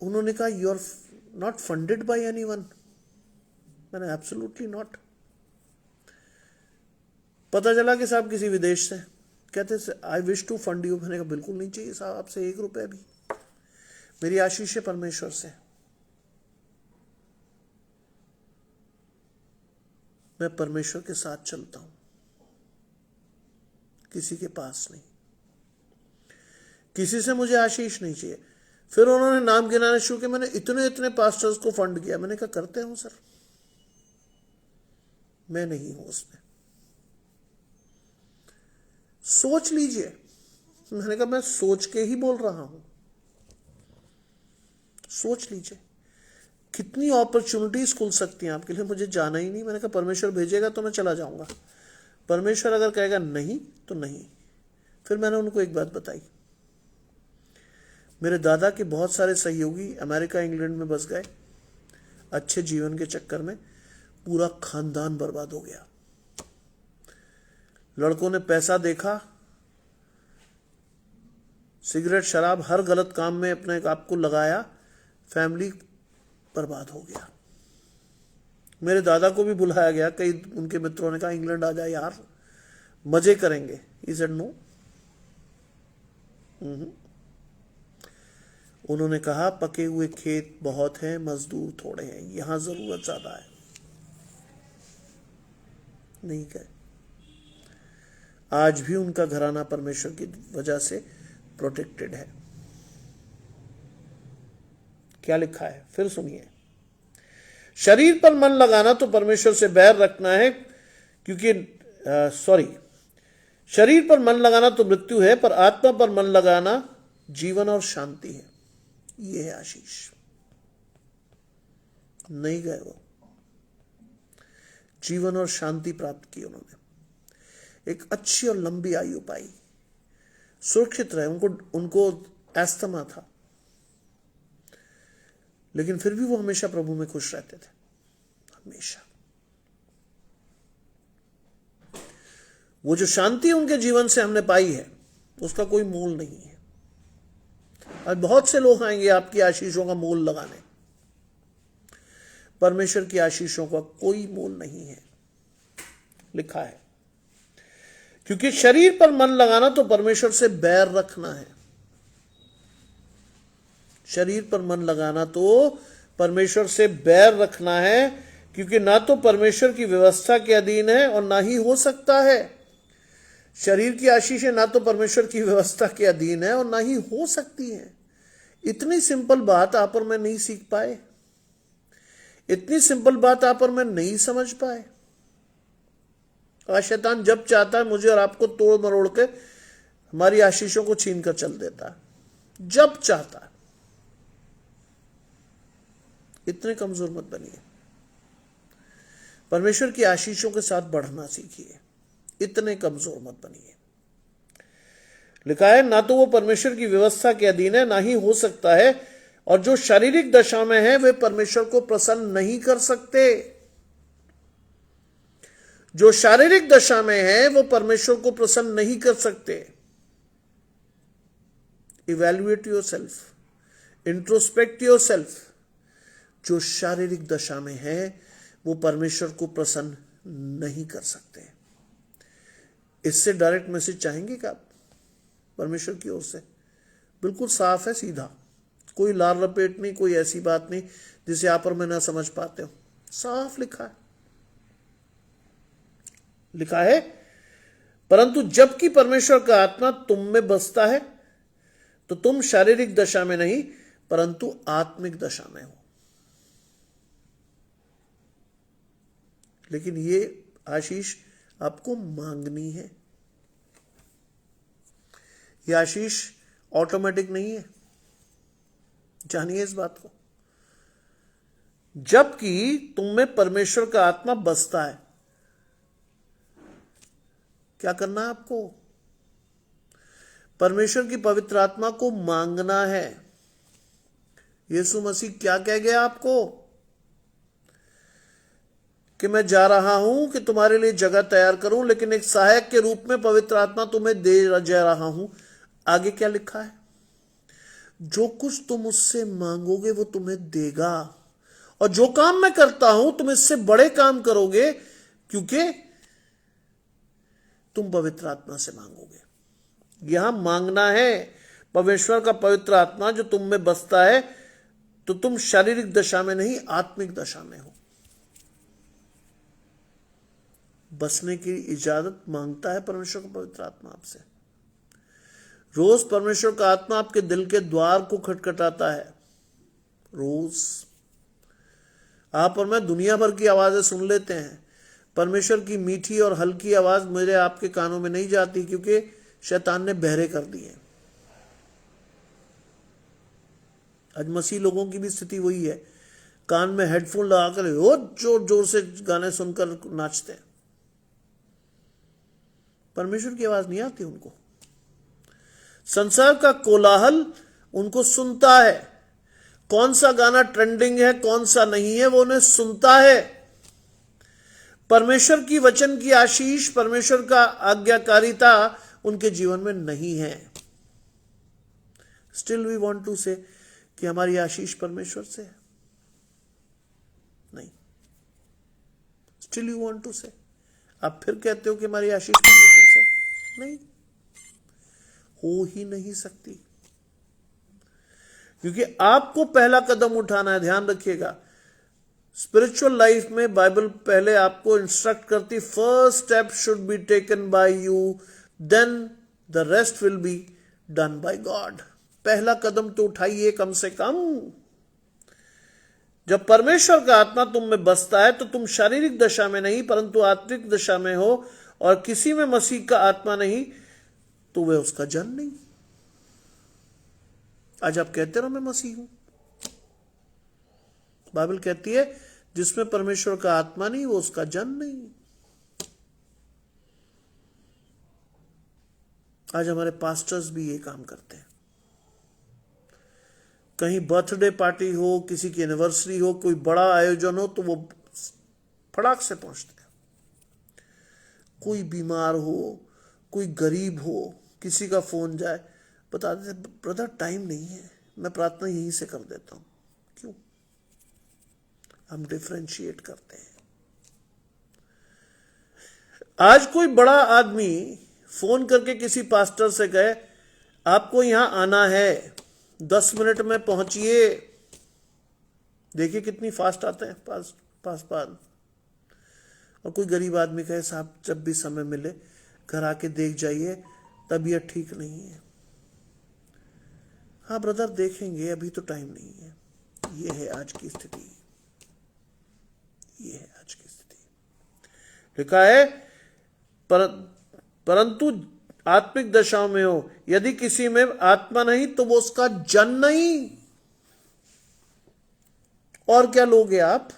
Speaker 1: उन्होंने कहा, you are not funded by anyone. मैंने एब्सोल्युटली नॉट। पता चला कि साहब किसी विदेश से, कहते I wish to fund you. मैंने कहा बिल्कुल नहीं चाहिए साहब आपसे 1 रुपया भी। मेरी आशीष है परमेश्वर से। मैं परमेश्वर के साथ चलता हूं, किसी के पास नहीं। किसी से मुझे आशीष नहीं चाहिए। फिर उन्होंने नाम गिनाने शुरू किया, मैंने इतने इतने पास्टर्स को फंड किया। मैंने कहा करते हूं सर, मैं नहीं हूं उसमें। सोच लीजिए। मैंने कहा मैं सोच के ही बोल रहा हूं। सोच लीजिए कितनी अपॉर्चुनिटीज खुल सकती हैं आपके लिए। मुझे जाना ही नहीं। मैंने कहा परमेश्वर भेजेगा तो मैं चला जाऊंगा, परमेश्वर अगर कहेगा नहीं तो नहीं। फिर मैंने उनको एक बात बताई, मेरे दादा के बहुत सारे सहयोगी अमेरिका इंग्लैंड में बस गए। अच्छे जीवन के चक्कर में पूरा खानदान बर्बाद हो गया। लड़कों ने पैसा देखा, सिगरेट शराब हर गलत काम में अपने आप को लगाया, फैमिली बर्बाद हो गया। मेरे दादा को भी बुलाया गया। कई उनके मित्रों ने कहा इंग्लैंड आ जा यार, मजे करेंगे। He said no. उन्होंने कहा पके हुए खेत बहुत हैं, मजदूर थोड़े हैं, यहां जरूरत ज्यादा है। नहीं गए। आज भी उनका घराना परमेश्वर की वजह से प्रोटेक्टेड है। क्या लिखा है फिर सुनिए। शरीर पर मन लगाना तो परमेश्वर से बैर रखना है, क्योंकि शरीर पर मन लगाना तो मृत्यु है, पर आत्मा पर मन लगाना जीवन और शांति है। ये है आशीष। नहीं गए, वो जीवन और शांति प्राप्त की उन्होंने, एक अच्छी और लंबी आयु पाई, सुरक्षित रहे। उनको एस्थमा था, लेकिन फिर भी वो हमेशा प्रभु में खुश रहते थे, हमेशा। वो जो शांति उनके जीवन से हमने पाई है उसका कोई मोल नहीं है। आज बहुत से लोग आएंगे आपकी आशीषों का मोल लगाने, परमेश्वर की आशीषों का कोई मोल नहीं है, लिखा है। क्योंकि शरीर पर मन लगाना तो परमेश्वर से बैर रखना है। शरीर पर मन लगाना तो परमेश्वर से बैर रखना है, क्योंकि ना तो परमेश्वर की व्यवस्था के अधीन है और ना ही हो सकता है। शरीर की आशीषें ना तो परमेश्वर की व्यवस्था के अधीन है और ना ही हो सकती हैं। इतनी सिंपल बात आप और मैं नहीं सीख पाए, इतनी सिंपल बात आप और मैं नहीं समझ पाए। और शैतान जब चाहता है मुझे और आपको तोड़ मरोड़ के हमारी आशीषों को छीन कर चल देता है, जब चाहता है। इतने कमजोर मत बनिए, परमेश्वर की आशीषों के साथ बढ़ना सीखिए, इतने कमजोर मत बनिए। लिखा है ना तो वो परमेश्वर की व्यवस्था के अधीन है, ना ही हो सकता है, और जो शारीरिक दशा में है वे परमेश्वर को प्रसन्न नहीं कर सकते। जो शारीरिक दशा में है वो परमेश्वर को प्रसन्न नहीं कर सकते। Evaluate yourself, introspect yourself. जो शारीरिक दशा में है वो परमेश्वर को प्रसन्न नहीं कर सकते। इससे डायरेक्ट मैसेज चाहेंगे क्या आप परमेश्वर की ओर से? बिल्कुल साफ है, सीधा, कोई लाल रपेट नहीं, कोई ऐसी बात नहीं जिसे आप और मैं ना समझ पाते हो। साफ लिखा है, लिखा है परंतु जबकि परमेश्वर का आत्मा तुम में बसता है तो तुम शारीरिक दशा में नहीं परंतु आत्मिक दशा में हो। लेकिन ये आशीष आपको मांगनी है। ये आशीष ऑटोमेटिक नहीं है, जानिए इस बात को। जबकि तुम में परमेश्वर का आत्मा बसता है, क्या करना है आपको? परमेश्वर की पवित्र आत्मा को मांगना है। यीशु मसीह क्या कह गया आपको? कि मैं जा रहा हूं कि तुम्हारे लिए जगह तैयार करूं, लेकिन एक सहायक के रूप में पवित्र आत्मा तुम्हें दे जा रहा हूं। आगे क्या लिखा है? जो कुछ तुम उससे मांगोगे वो तुम्हें देगा, और जो काम मैं करता हूं तुम इससे बड़े काम करोगे, क्योंकि तुम पवित्र आत्मा से मांगोगे। यहां मांगना है परमेश्वर का पवित्र आत्मा जो तुम में बसता है, तो तुम शारीरिक दशा में नहीं आत्मिक दशा में हो। बसने की इजाजत मांगता है परमेश्वर का पवित्र आत्मा आपसे। रोज परमेश्वर का आत्मा आपके दिल के द्वार को खटखटाता है। रोज आप और मैं दुनिया भर की आवाजें सुन लेते हैं, परमेश्वर की मीठी और हल्की आवाज मेरे आपके कानों में नहीं जाती, क्योंकि शैतान ने बहरे कर दिए। आज मसीह लोगों की भी स्थिति वही है, कान में हेडफोन लगाकर जोर जोर से गाने सुनकर नाचते हैं। परमेश्वर की आवाज नहीं आती उनको। संसार का कोलाहल उनको सुनता है, कौन सा गाना ट्रेंडिंग है कौन सा नहीं है वो उन्हें सुनता है। परमेश्वर की वचन की आशीष, परमेश्वर का आज्ञाकारिता उनके जीवन में नहीं है। स्टिल वी वांट टू से कि हमारी आशीष परमेश्वर से है। नहीं, स्टिल यू वांट टू से, आप फिर कहते हो कि हमारी आशीष परमेश्वर से नहीं, हो ही नहीं सकती। क्योंकि आपको पहला कदम उठाना है। ध्यान रखिएगा, स्पिरिचुअल लाइफ में बाइबल पहले आपको इंस्ट्रक्ट करती, first step should be taken by you, then the rest will be done by God. पहला कदम तो उठाइए कम से कम। जब परमेश्वर का आत्मा तुम में बसता है तो तुम शारीरिक दशा में नहीं परंतु आत्मिक दशा में हो, और किसी में मसीह का आत्मा नहीं तो वह उसका जन नहीं। आज आप कहते रहो मैं मसीह हूं, बाइबल कहती है जिसमें परमेश्वर का आत्मा नहीं वो उसका जन नहीं। आज हमारे पास्टर्स भी ये काम करते हैं। कहीं बर्थडे पार्टी हो, किसी की एनिवर्सरी हो, कोई बड़ा आयोजन हो तो वो फटाक से पहुंचते हैं। कोई बीमार हो, कोई गरीब हो, किसी का फोन जाए, बता देते ब्रदर टाइम नहीं है, मैं प्रार्थना यहीं से कर देता हूं। क्यों? हम डिफरेंशिएट करते हैं। आज कोई बड़ा आदमी फोन करके किसी पास्टर से कहे आपको यहां आना है, 10 मिनट में पहुंचिए। देखिए कितनी फास्ट आते हैं पास। और कोई गरीब आदमी कहे साहब जब भी समय मिले घर आके देख जाइए, तबीयत ठीक नहीं है। हाँ ब्रदर देखेंगे, अभी तो टाइम नहीं है। ये है आज की स्थिति। लिखा है परंतु आत्मिक दशाओं में हो, यदि किसी में आत्मा नहीं तो वो उसका जन नहीं। और क्या लोगे आप?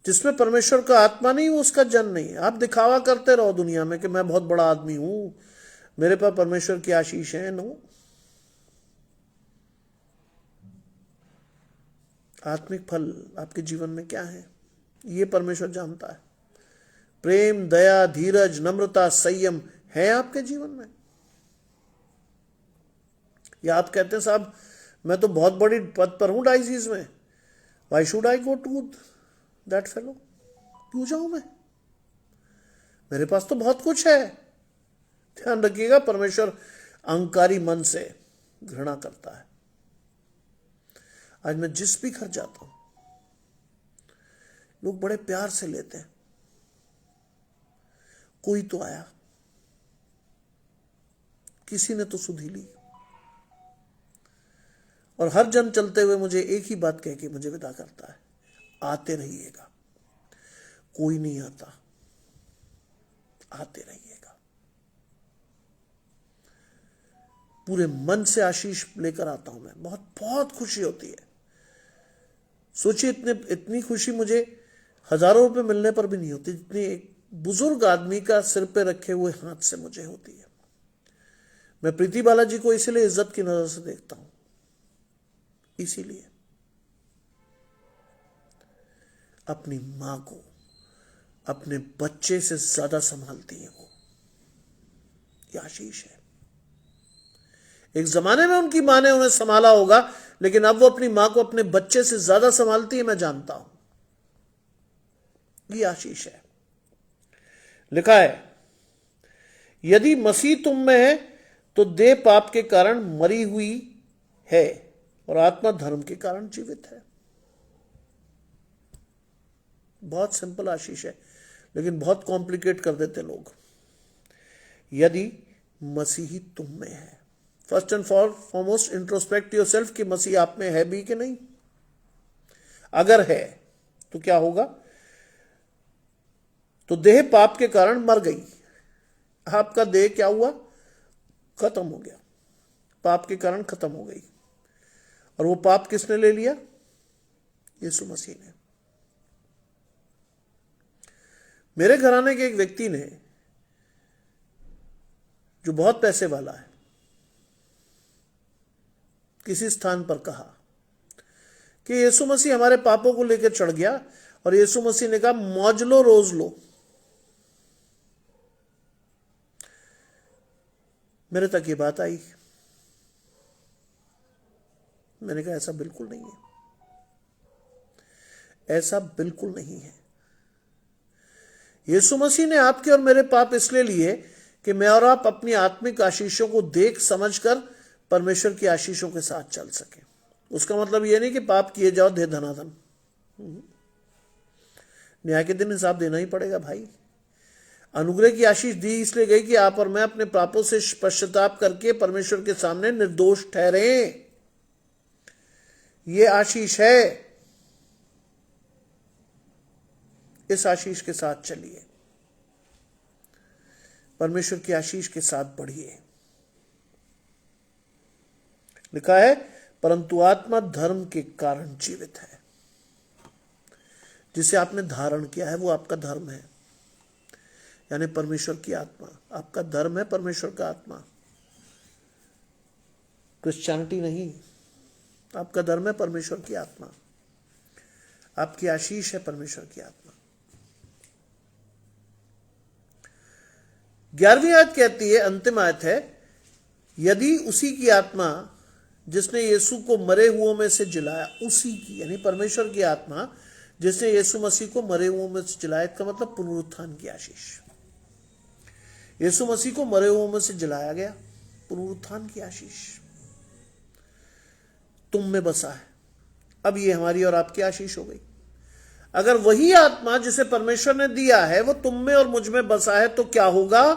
Speaker 1: जिसमें परमेश्वर का आत्मा नहीं वो उसका जन नहीं। आप दिखावा करते रहो दुनिया में कि मैं बहुत बड़ा आदमी हूं, मेरे पास परमेश्वर की आशीष है। नो, आत्मिक फल आपके जीवन में क्या है ये परमेश्वर जानता है। प्रेम, दया, धीरज, नम्रता, संयम है आपके जीवन में? या आप कहते हैं साहब मैं तो बहुत बड़ी पद पर हूं डायसिस में, why should I go to that fellow? क्यों जाऊं मैं? मेरे पास तो बहुत कुछ है। ध्यान रखिएगा परमेश्वर अहंकारी मन से घृणा करता है। आज मैं जिस भी घर जाता हूं लोग बड़े प्यार से लेते हैं। कोई तो आया, किसी ने तो सुधी ली, और हर जन चलते हुए मुझे एक ही बात कह के मुझे विदा करता है, आते रहिएगा। कोई नहीं आता, आते रहिएगा। पूरे मन से आशीष लेकर आता हूं मैं। बहुत बहुत खुशी होती है। सोचिए इतनी खुशी मुझे हजारों रुपए मिलने पर भी नहीं होती जितनी एक बुजुर्ग आदमी का सिर पे रखे हुए हाथ से मुझे होती है। मैं प्रीति बालाजी को इसलिए इज्जत की नजर से देखता हूं, इसीलिए अपनी मां को अपने बच्चे से ज्यादा संभालती है वो। ये आशीष है। एक जमाने में उनकी मां ने उन्हें संभाला होगा, लेकिन अब वो अपनी मां को अपने बच्चे से ज्यादा संभालती है, मैं जानता हूं। ये आशीष है। लिखा है यदि मसीह तुम में है तो देह पाप के कारण मरी हुई है और आत्मा धर्म के कारण जीवित है। बहुत सिंपल आशीष है, लेकिन बहुत कॉम्प्लिकेट कर देते लोग। यदि मसीही तुम में है, first and foremost introspect yourself कि मसीह आप में है भी कि नहीं। अगर है तो क्या होगा? तो देह पाप के कारण मर गई। आपका देह क्या हुआ? खत्म हो गया, पाप के कारण खत्म हो गई। और वो पाप किसने ले लिया? यीशु मसीह ने। मेरे घराने के एक व्यक्ति ने, जो बहुत पैसे वाला है, किसी स्थान पर कहा कि यीशु मसीह हमारे पापों को लेकर चढ़ गया, और यीशु मसीह ने कहा मौज लो रोज लो। मेरे तक ये बात आई। मैंने कहा ऐसा बिल्कुल नहीं है, ऐसा बिल्कुल नहीं है। यीशु मसीह ने आपके और मेरे पाप इसलिए लिए कि मैं और आप अपनी आत्मिक आशीषों को देख समझकर परमेश्वर की आशीषों के साथ चल सके। उसका मतलब यह नहीं कि पाप किए जाओ दे धनाधन। न्याय के दिन हिसाब देना ही पड़ेगा भाई। अनुग्रह की आशीष दी इसलिए गई कि आप और मैं अपने पापों से पश्चाताप करके परमेश्वर के सामने निर्दोष ठहरे। ये आशीष है। इस आशीष के साथ चलिए, परमेश्वर की आशीष के साथ बढ़िए। लिखा है परंतु आत्मा धर्म के कारण जीवित है। जिसे आपने धारण किया है वो आपका धर्म है, यानी परमेश्वर की आत्मा आपका धर्म है, परमेश्वर का आत्मा। क्रिश्चियनिटी नहीं, आपका धर्म है परमेश्वर की आत्मा, आपकी आशीष है परमेश्वर की आत्मा। 11वीं आयत कहती है, अंतिम आयत है, यदि उसी की आत्मा जिसने यीशु को मरे हुओं में से जिलाया, उसी की यानी परमेश्वर की आत्मा जिसने यीशु मसीह को मरे हुओं में से जिलाया, इसका मतलब पुनरुत्थान की आशीष। यीशु मसीह को मरे हुओं में से जिलाया गया, पुनरुत्थान की आशीष तुम में बसा है। अब ये हमारी और आपकी आशीष हो गई। अगर वही आत्मा जिसे परमेश्वर ने दिया है वो तुम में और मुझ में बसा है तो क्या होगा?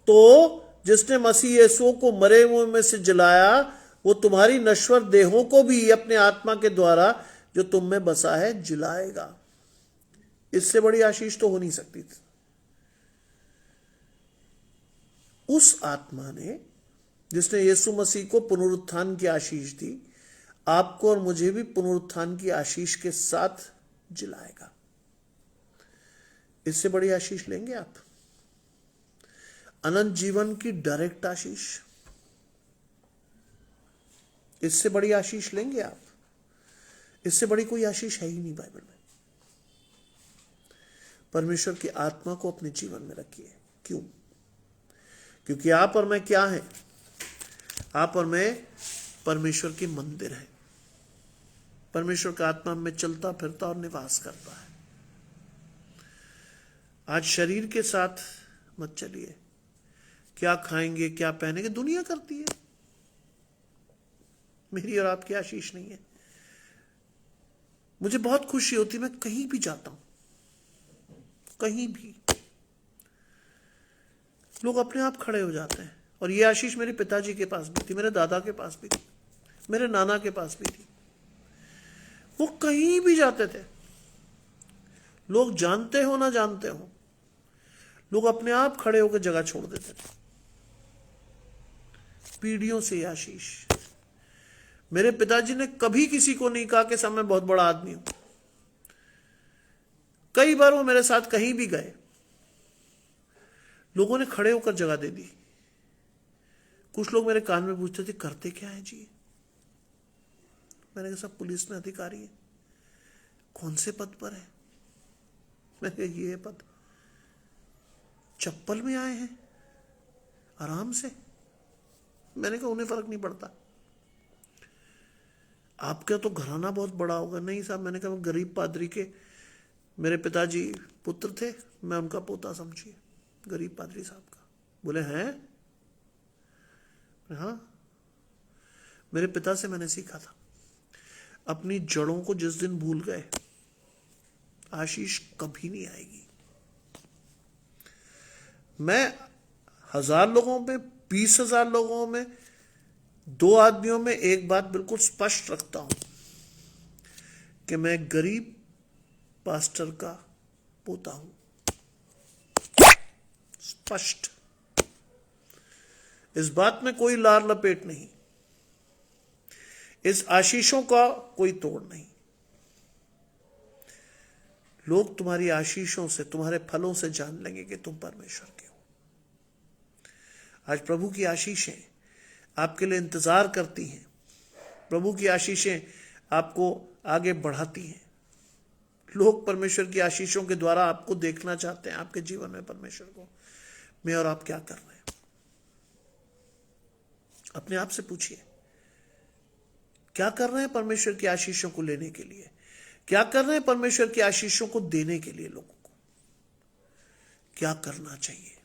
Speaker 1: तो जिसने मसीह यीशु को मरे हुए में से जिलाया वो तुम्हारी नश्वर देहों को भी अपने आत्मा के द्वारा जो तुम में बसा है जिलाएगा। इससे बड़ी आशीष तो हो नहीं सकती थी। उस आत्मा ने जिसने यीशु मसीह को पुनरुत्थान की आशीष दी, आपको और मुझे भी पुनरुत्थान की आशीष के साथ जिलाएगा। इससे बड़ी आशीष लेंगे आप? अनंत जीवन की डायरेक्ट आशीष, इससे बड़ी आशीष लेंगे आप? इससे बड़ी कोई आशीष है ही नहीं बाइबल में। परमेश्वर की आत्मा को अपने जीवन में रखिए। क्यों? क्योंकि आप और मैं क्या हैं? आप और मैं परमेश्वर के मंदिर हैं। परमेश्वर का आत्मा में चलता फिरता और निवास करता है। आज शरीर के साथ मत चलिए। क्या खाएंगे, क्या पहनेंगे, दुनिया करती है। मेरी और आपकी आशीष नहीं है। मुझे बहुत खुशी होती है, मैं कहीं भी जाता हूं, कहीं भी लोग अपने आप खड़े हो जाते हैं। और ये आशीष मेरे पिताजी के पास भी थी, मेरे दादा के पास भी थी, मेरे नाना के पास भी थी। वो कहीं भी जाते थे, लोग जानते हो ना जानते हो, लोग अपने आप खड़े होकर जगह छोड़ देते थे। पीढ़ियों से ये आशीष। मेरे पिताजी ने कभी किसी को नहीं कहा कि साहब मैं बहुत बड़ा आदमी हूं। कई बार वो मेरे साथ कहीं भी गए, लोगों ने खड़े होकर जगह दे दी। कुछ लोग मेरे कान में पूछते थे, करते क्या है जी? मैंने कहा सब पुलिस में अधिकारी है। कौन से पद पर है? मैंने कहा ये पद। चप्पल में आए हैं आराम से? मैंने कहा उन्हें फर्क नहीं पड़ता। आपका तो घराना बहुत बड़ा होगा। नहीं साहब, मैंने कहा गरीब पादरी के मेरे पिताजी पुत्र थे, मैं उनका पोता समझिए, गरीब पादरी साहब का। बोले हैं? हाँ, मेरे पिता से मैंने सीखा था, अपनी जड़ों को जिस दिन भूल गए आशीष कभी नहीं आएगी। मैं 1000 लोगों में, 20,000 लोगों में, 2 आदमियों में एक बात बिल्कुल स्पष्ट रखता हूं कि मैं गरीब पास्टर का पोता हूं। स्पष्ट। इस बात में कोई लार लपेट नहीं। इस आशीषों का कोई तोड़ नहीं। लोग तुम्हारी आशीषों से, तुम्हारे फलों से जान लेंगे कि तुम परमेश्वर के हो। आज प्रभु की आशीषें आपके लिए इंतजार करती हैं। प्रभु की आशीषें आपको आगे बढ़ाती हैं। लोग परमेश्वर की आशीषों के द्वारा आपको देखना चाहते हैं, आपके जीवन में परमेश्वर को। मैं और आप क्या कर रहे हैं? अपने आप से पूछिए, क्या कर रहे हैं परमेश्वर की आशीषों को लेने के लिए? क्या कर रहे हैं परमेश्वर की आशीषों को देने के लिए? लोगों को क्या करना चाहिए?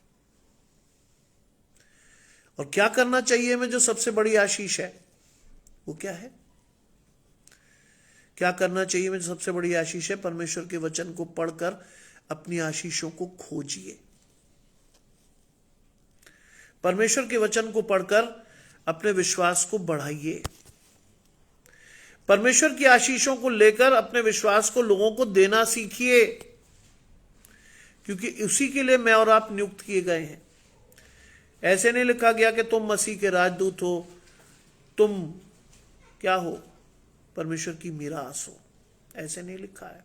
Speaker 1: और क्या करना चाहिए में जो सबसे बड़ी आशीष है वो क्या है? क्या करना चाहिए में जो सबसे बड़ी आशीष है? परमेश्वर के वचन को पढ़कर अपनी आशीषों को खोजिए। परमेश्वर के वचन को पढ़कर अपने विश्वास को बढ़ाइए। परमेश्वर की आशीषों को लेकर अपने विश्वास को लोगों को देना सीखिए, क्योंकि उसी के लिए मैं और आप नियुक्त किए गए हैं। ऐसे नहीं लिखा गया कि तुम मसीह के राजदूत हो, तुम क्या हो? परमेश्वर की मीरास हो। ऐसे नहीं लिखा है।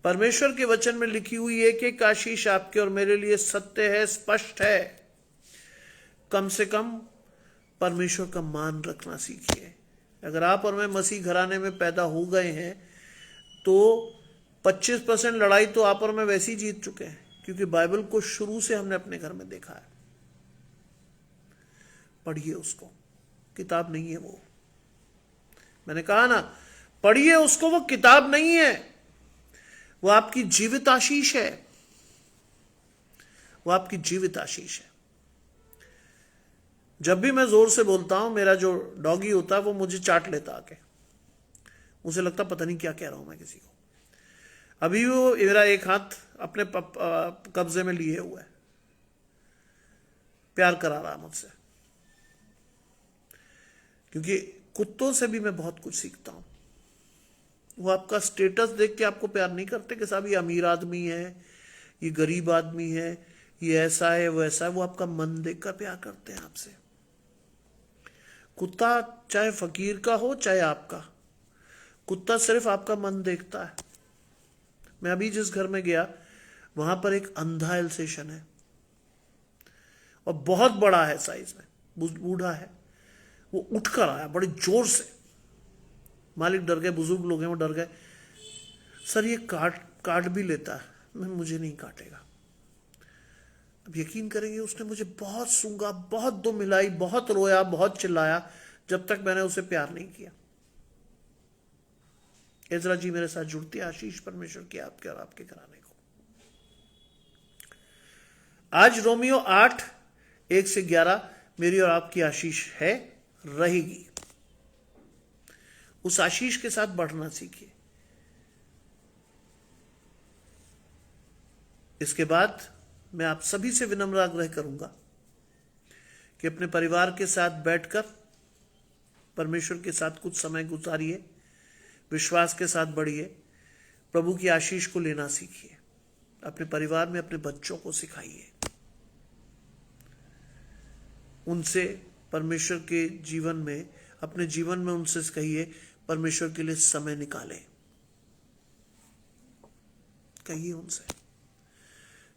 Speaker 1: परमेश्वर के वचन में लिखी हुई एक एक आशीष आपके और मेरे लिए सत्य है, स्पष्ट है। कम से कम परमेश्वर का मान रखना सीखिए। अगर आप और मैं मसीह घराने में पैदा हो गए हैं तो 25% लड़ाई तो आप और मैं वैसे ही जीत चुके हैं, क्योंकि बाइबल को शुरू से हमने अपने घर में देखा है। पढ़िए उसको, किताब नहीं है वो। मैंने कहा ना, पढ़िए उसको, वो किताब नहीं है, वो आपकी जीवित आशीष है। वो आपकी जीवित आशीष है। जब भी मैं जोर से बोलता हूं, मेरा जो डॉगी होता है वो मुझे चाट लेता आके। उसे लगता पता नहीं क्या कह रहा हूं मैं किसी को। अभी वो मेरा एक हाथ अपने कब्जे में लिए हुआ है, प्यार करा रहा मुझसे। क्योंकि कुत्तों से भी मैं बहुत कुछ सीखता हूं। वो आपका स्टेटस देख के आपको प्यार नहीं करते कि साहब ये अमीर आदमी है, ये गरीब आदमी है, ये ऐसा है, वो ऐसा है। वो आपका मन देखकर प्यार करते हैं आपसे। कुत्ता चाहे फकीर का हो चाहे आपका, कुत्ता सिर्फ आपका मन देखता है। मैं अभी जिस घर में गया वहां पर एक अंधा एल्सेशन है और बहुत बड़ा है साइज में, बूढ़ा है। वो उठकर आया बड़े जोर से। मालिक डर गए, बुजुर्ग लोग हैं वो डर गए। सर ये काट भी लेता है। मुझे नहीं काटेगा। अब यकीन करेंगे, उसने मुझे बहुत सूंघा, बहुत दो मिलाई, बहुत रोया, बहुत चिल्लाया, जब तक मैंने उसे प्यार नहीं किया। इज़रा जी मेरे साथ जुड़ती है। आशीष परमेश्वर की आपके और आपके घराने को। आज रोमियो 8:1-11 मेरी और आपकी आशीष है, रहेगी। उस आशीष के साथ बढ़ना सीखिए। इसके बाद मैं आप सभी से विनम्र आग्रह करूंगा कि अपने परिवार के साथ बैठकर परमेश्वर के साथ कुछ समय गुजारिए, विश्वास के साथ बढ़िए, प्रभु की आशीष को लेना सीखिए। अपने परिवार में अपने बच्चों को सिखाइए, उनसे परमेश्वर के जीवन में, अपने जीवन में उनसे कहिए परमेश्वर के लिए समय निकालें। कहिए उनसे,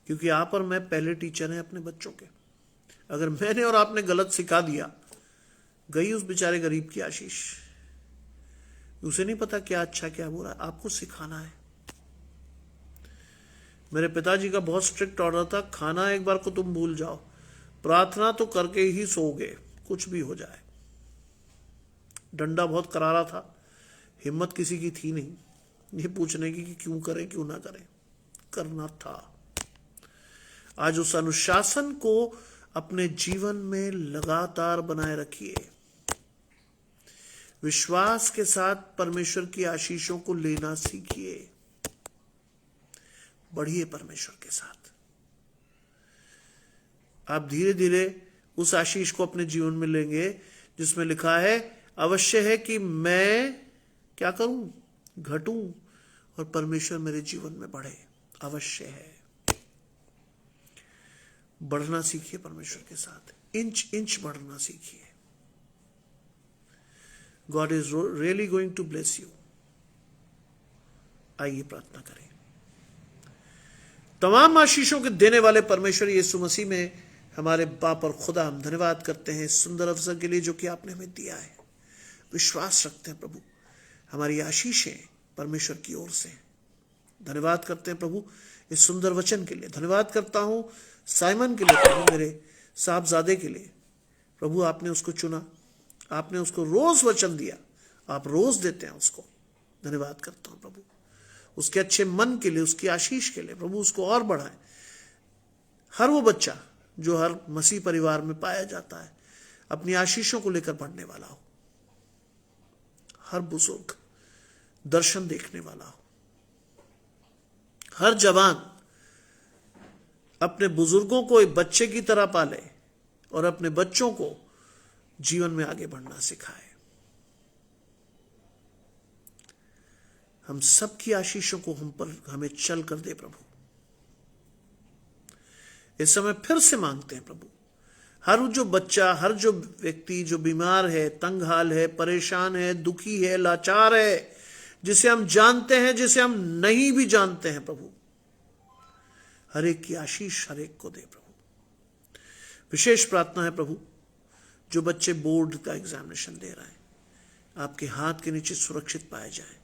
Speaker 1: क्योंकि आप और मैं पहले टीचर हैं अपने बच्चों के। अगर मैंने और आपने गलत सिखा दिया, गई उस बेचारे गरीब की आशीष। उसे नहीं पता क्या अच्छा क्या बुरा। आपको सिखाना है। मेरे पिताजी का बहुत स्ट्रिक्ट ऑर्डर था, खाना एक बार को तुम भूल जाओ, प्रार्थना तो करके ही सोओगे, कुछ भी हो जाए। डंडा बहुत करारा था। हिम्मत किसी की थी नहीं ये पूछने की कि क्यों करें क्यों ना करें, करना था। आज उस अनुशासन को अपने जीवन में लगातार बनाए रखिए। विश्वास के साथ परमेश्वर की आशीषों को लेना सीखिए। बढ़िए परमेश्वर के साथ। आप धीरे धीरे उस आशीष को अपने जीवन में लेंगे जिसमें लिखा है, अवश्य है कि मैं क्या करूं, घटूं और परमेश्वर मेरे जीवन में बढ़े। अवश्य है। बढ़ना सीखिए परमेश्वर के साथ, इंच इंच बढ़ना सीखिए। God is really going to bless you. आइए प्रार्थना करें। तमाम आशीषों के देने वाले परमेश्वर यीशु मसीह में हमारे बाप और खुदा, हम धन्यवाद करते हैं इस सुंदर अवसर के लिए जो कि आपने हमें दिया है। विश्वास रखते हैं प्रभु, हमारी आशीषें परमेश्वर की ओर से। धन्यवाद करते हैं प्रभु इस सुंदर वचन के लिए। धन्यवाद करता हूं साइमन के लिए, प्रभु मेरे साहबजादे के लिए। प्रभु आपने उसको चुना, आपने उसको रोज वचन दिया, आप रोज देते हैं उसको। धन्यवाद करता हूं प्रभु उसके अच्छे मन के लिए, उसकी आशीष के लिए। प्रभु उसको और बढ़ाएं। हर वो बच्चा जो हर मसीह परिवार में पाया जाता है अपनी आशीषों को लेकर बढ़ने वाला हो। हर बुजुर्ग दर्शन देखने वाला हो। हर जवान अपने बुजुर्गों को एक बच्चे की तरह पाले और अपने बच्चों को जीवन में आगे बढ़ना सिखाए। हम सबकी आशीषों को हम पर हमें चल कर दे प्रभु। इस समय फिर से मांगते हैं प्रभु, हर जो बच्चा, हर जो व्यक्ति जो बीमार है, तंग हाल है, परेशान है, दुखी है, लाचार है, जिसे हम जानते हैं, जिसे हम नहीं भी जानते हैं, प्रभु हर एक की आशीष हर एक को दे प्रभु। विशेष प्रार्थना है प्रभु, जो बच्चे बोर्ड का एग्जामिनेशन दे रहे हैं, आपके हाथ के नीचे सुरक्षित पाए जाएं।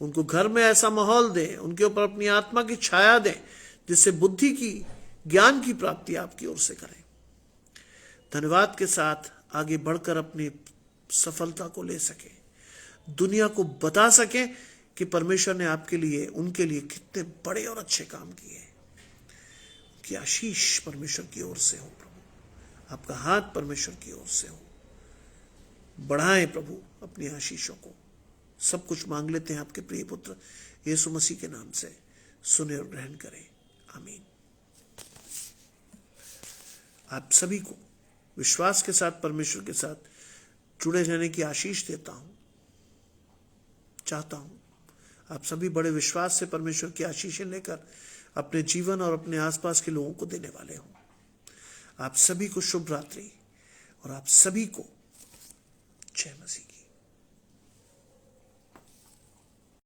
Speaker 1: उनको घर में ऐसा माहौल दें, उनके ऊपर अपनी आत्मा की छाया दें, जिससे बुद्धि की, ज्ञान की प्राप्ति आपकी ओर से करें। धन्यवाद के साथ आगे बढ़कर अपनी सफलता को ले सके, दुनिया को बता सके कि परमेश्वर ने आपके लिए, उनके लिए कितने बड़े और अच्छे काम किए। उनकी आशीष परमेश्वर की ओर से हो प्रभु, आपका हाथ परमेश्वर की ओर से हो। बढ़ाएं प्रभु अपनी आशीषों को। सब कुछ मांग लेते हैं आपके प्रिय पुत्र यीशु मसीह के नाम से, सुने और ग्रहण करें, आमीन। आप सभी को विश्वास के साथ परमेश्वर के साथ जुड़े रहने की आशीष देता हूं, चाहता हूं आप सभी बड़े विश्वास से परमेश्वर की आशीषें लेकर अपने जीवन और अपने आसपास के लोगों को देने वाले हों। आप सभी को शुभ रात्रि और आप सभी को जय मसीह।